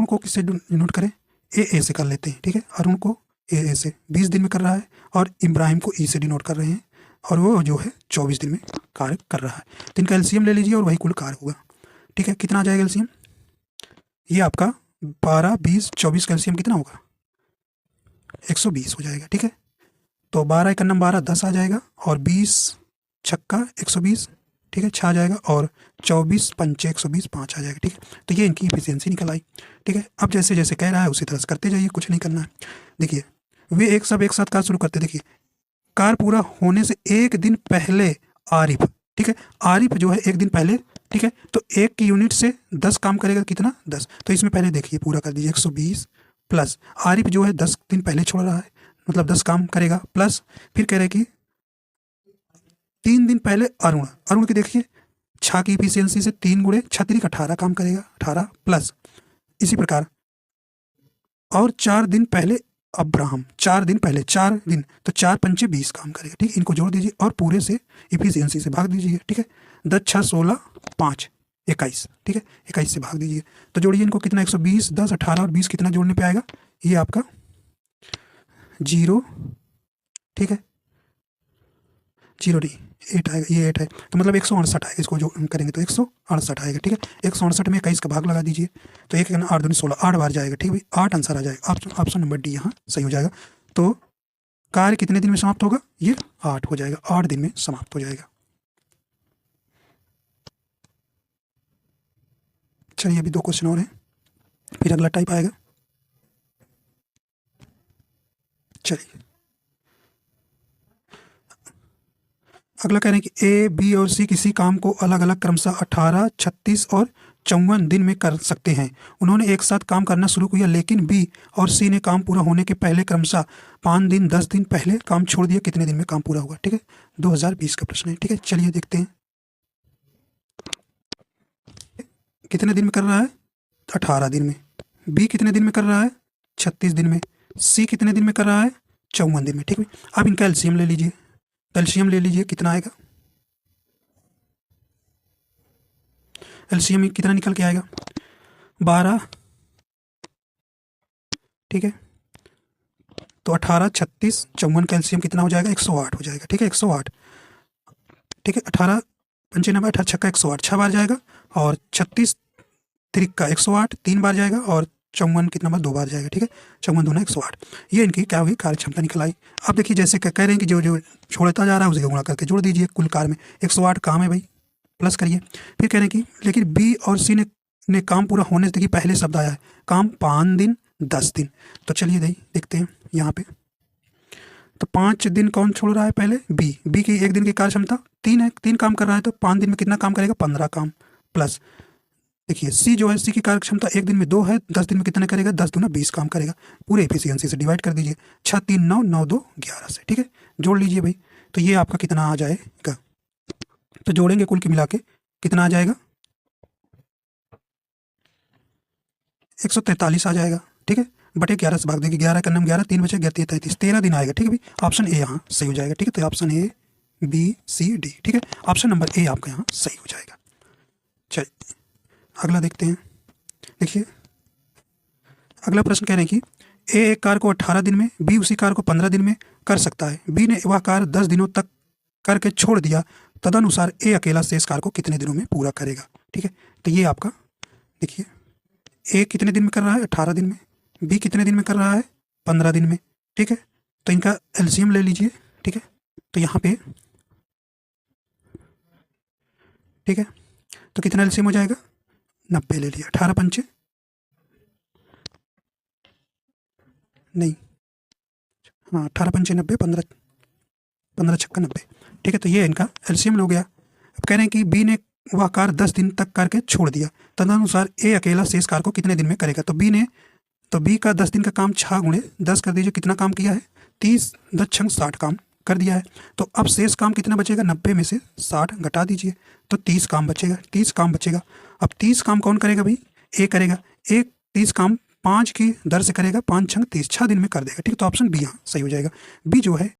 को किससे डिनोट करें? ए से कर लेते हैं, ठीक है, अरुण को ए से 20 दिन में कर रहा है, और इब्राहिम को ई से डिनोट कर रहे हैं, और वो जो है 24 दिन में कार्य कर रहा है। तो इनका एलसीएम ले लीजिए और वही कुल कार्य होगा, ठीक है। कितना आ जाएगा एलसीएम? ये आपका 12, 20, 24 का एलसीएम कितना होगा? 120 हो जाएगा, ठीक है। तो 12 एक अन्नम 12 10 आ जाएगा, और 20 छक्का 120, ठीक है, 6 आ जाएगा, और 24 पंचे 120 5 आ जाएगा, ठीक है। तो ये इनकी इफिशियंसी निकल आई, ठीक है। अब जैसे जैसे कह रहा है उसी तरह से करते जाइए, कुछ नहीं करना है। देखिए वे एक साथ कार्य शुरू करते, देखिए कार्य पूरा होने से एक दिन पहले आरिफ, ठीक है, आरिफ जो है एक दिन पहले, ठीक है, तो एक की यूनिट से 10 काम करेगा, कितना? 10। तो इसमें पहले देखिए पूरा कर दीजिए, 120 प्लस आरिफ जो है 10 दिन पहले छोड़ रहा है, मतलब 10 काम करेगा, प्लस फिर कह रहे कि 3 दिन पहले अरुण की देखिए 6 की इफिशियंसी से 3 गुणे 6 3 18 काम करेगा, 18 प्लस इसी प्रकार और 4 दिन पहले अब्राहम, 4 दिन पहले, 4 दिन तो 4 पंचे 20 काम करेगा, ठीक है। इनको जोड़ दीजिए और पूरे से इफिशियंसी से भाग दीजिए, ठीक है। 10 6 16 5 21, ठीक है, 21 से भाग दीजिए, तो जोड़िए इनको, कितना? 120 10 18 और 20 कितना जोड़ने पे आएगा? ये आपका 0, ठीक है, 0 नहीं 8 आएगा, ये 8 है, तो मतलब 168 आएगा, इसको जो करेंगे तो 168 आएगा, ठीक है। 168 में 21 का भाग लगा दीजिए, तो 1 8 2 16 8 बार जाएगा, ठीक है भाई, 8 आंसर आ जाएगा, ऑप्शन नंबर डी यहाँ सही हो जाएगा। तो कार्य कितने दिन में समाप्त होगा? ये 8 हो जाएगा, 8 दिन में समाप्त हो जाएगा। चलिए अभी 2 क्वेश्चन और हैं, फिर अगला टाइप आएगा। चलिए अगला कह रहे हैं कि ए, बी और सी किसी काम को अलग अलग क्रमशः 18, 36 और 54 दिन में कर सकते हैं। उन्होंने एक साथ काम करना शुरू किया, लेकिन बी और सी ने काम पूरा होने के पहले क्रमशः 5 दिन 10 दिन पहले काम छोड़ दिया। कितने दिन में काम पूरा होगा? ठीक है, 2020 का प्रश्न है, ठीक है। चलिए देखते हैं, कितने दिन में कर रहा है? 18 दिन में। बी कितने दिन में कर रहा है? 36 दिन में। सी कितने दिन में कर रहा है? 54 दिन में। ठीक है, अब इनका एलसीएम ले लीजिए। एलसीएम ले लीजिए, कितना आएगा? एलसीएम कितना निकल के आएगा? 12। ठीक है, तो 18, 36, 54 का एलसीएम कितना हो जाएगा? 108 हो जाएगा। ठीक है, 108। ठीक है, 18 95, 18 छक्का 108 6 बार जाएगा, और 36 तिरिक्का 108 3 बार जाएगा, और 54 कितना बार? 2 बार जाएगा। ठीक है, 54 दूना 108। ये इनकी क्या हुई? कार्य क्षमता निकल आई। अब देखिए, जैसे कह रहे हैं कि जो जो छोड़ता जा रहा है उसे गुणा करके जोड़ दीजिए कुल कार्य में। 108 काम है भाई, प्लस करिए। फिर कह रहे हैं कि लेकिन बी और सी ने काम पूरा होने से, देखिए पहले शब्द आया है काम 5 दिन 10 दिन। तो चलिए देखते हैं यहाँ पे। तो 5 दिन कौन छोड़ रहा है? पहले बी की 1 दिन की कार्य क्षमता 3 है, 3 काम कर रहा है, तो 5 दिन में कितना काम करेगा? 15 काम। प्लस देखिए सी जो है, सी की कार्य क्षमता 1 दिन में 2 है, 10 दिन में कितना करेगा? 10 दूना 20 काम करेगा। पूरे एफिशिएंसी से डिवाइड कर दीजिए। 6 3 9 9 2 11 से। ठीक है, जोड़ लीजिए भाई। तो ये आपका कितना आ जाएगा? तो जोड़ेंगे कुल के मिला के कितना आ जाएगा? 143 आ जाएगा। ठीक है, बटे 11 से भाग देंगे, 11 का नाम 11, 3 बचे 11 33, 13 दिन आएगा। ठीक है भाई, ऑप्शन ए यहाँ सही हो जाएगा। ठीक है, तो option A B C D. ठीक है, ऑप्शन नंबर ए आपका यहाँ सही हो जाएगा। चलिए अगला देखते हैं। देखिए अगला प्रश्न कह रहे हैं कि ए एक कार्य को 18 दिन में, बी उसी कार्य को 15 दिन में कर सकता है। बी ने वह कार्य 10 दिनों तक करके छोड़ दिया, तदनुसार ए अकेला शेष कार्य को कितने दिनों में पूरा करेगा? ठीक है, तो ये आपका देखिए, ए कितने दिन में कर रहा है? 18 दिन में। बी कितने दिन में कर रहा है? 15 दिन में। ठीक है, तो इनका एलसीएम ले लीजिए। ठीक है, तो यहाँ पे ठीक है, तो कितना एलसीएम हो जाएगा? 90 ले लिया। 18 पंचे नहीं, हाँ 18 पंचे 90, 15 छक्का 90। ठीक है, तो ये इनका एलसीएम हो गया। अब कह रहे हैं कि बी ने वह कार्य 10 दिन तक करके छोड़ दिया, तदनुसार ए अकेला शेष कार्य को कितने दिन में करेगा? तो बी का 10 दिन का काम 6 गुणे 10 कर दीजिए, कितना काम किया है? 30 10 छंग 60 काम कर दिया है। तो अब शेष काम कितना बचेगा? 90 में से 60 घटा दीजिए, तो 30 काम बचेगा। 30 काम बचेगा। अब 30 काम कौन करेगा भाई? ए करेगा। ए 30 काम 5 की दर से करेगा, 5 छंग 30, 6 दिन में कर देगा। ठीक है, तो ऑप्शन बी यहाँ सही हो जाएगा। बी जो है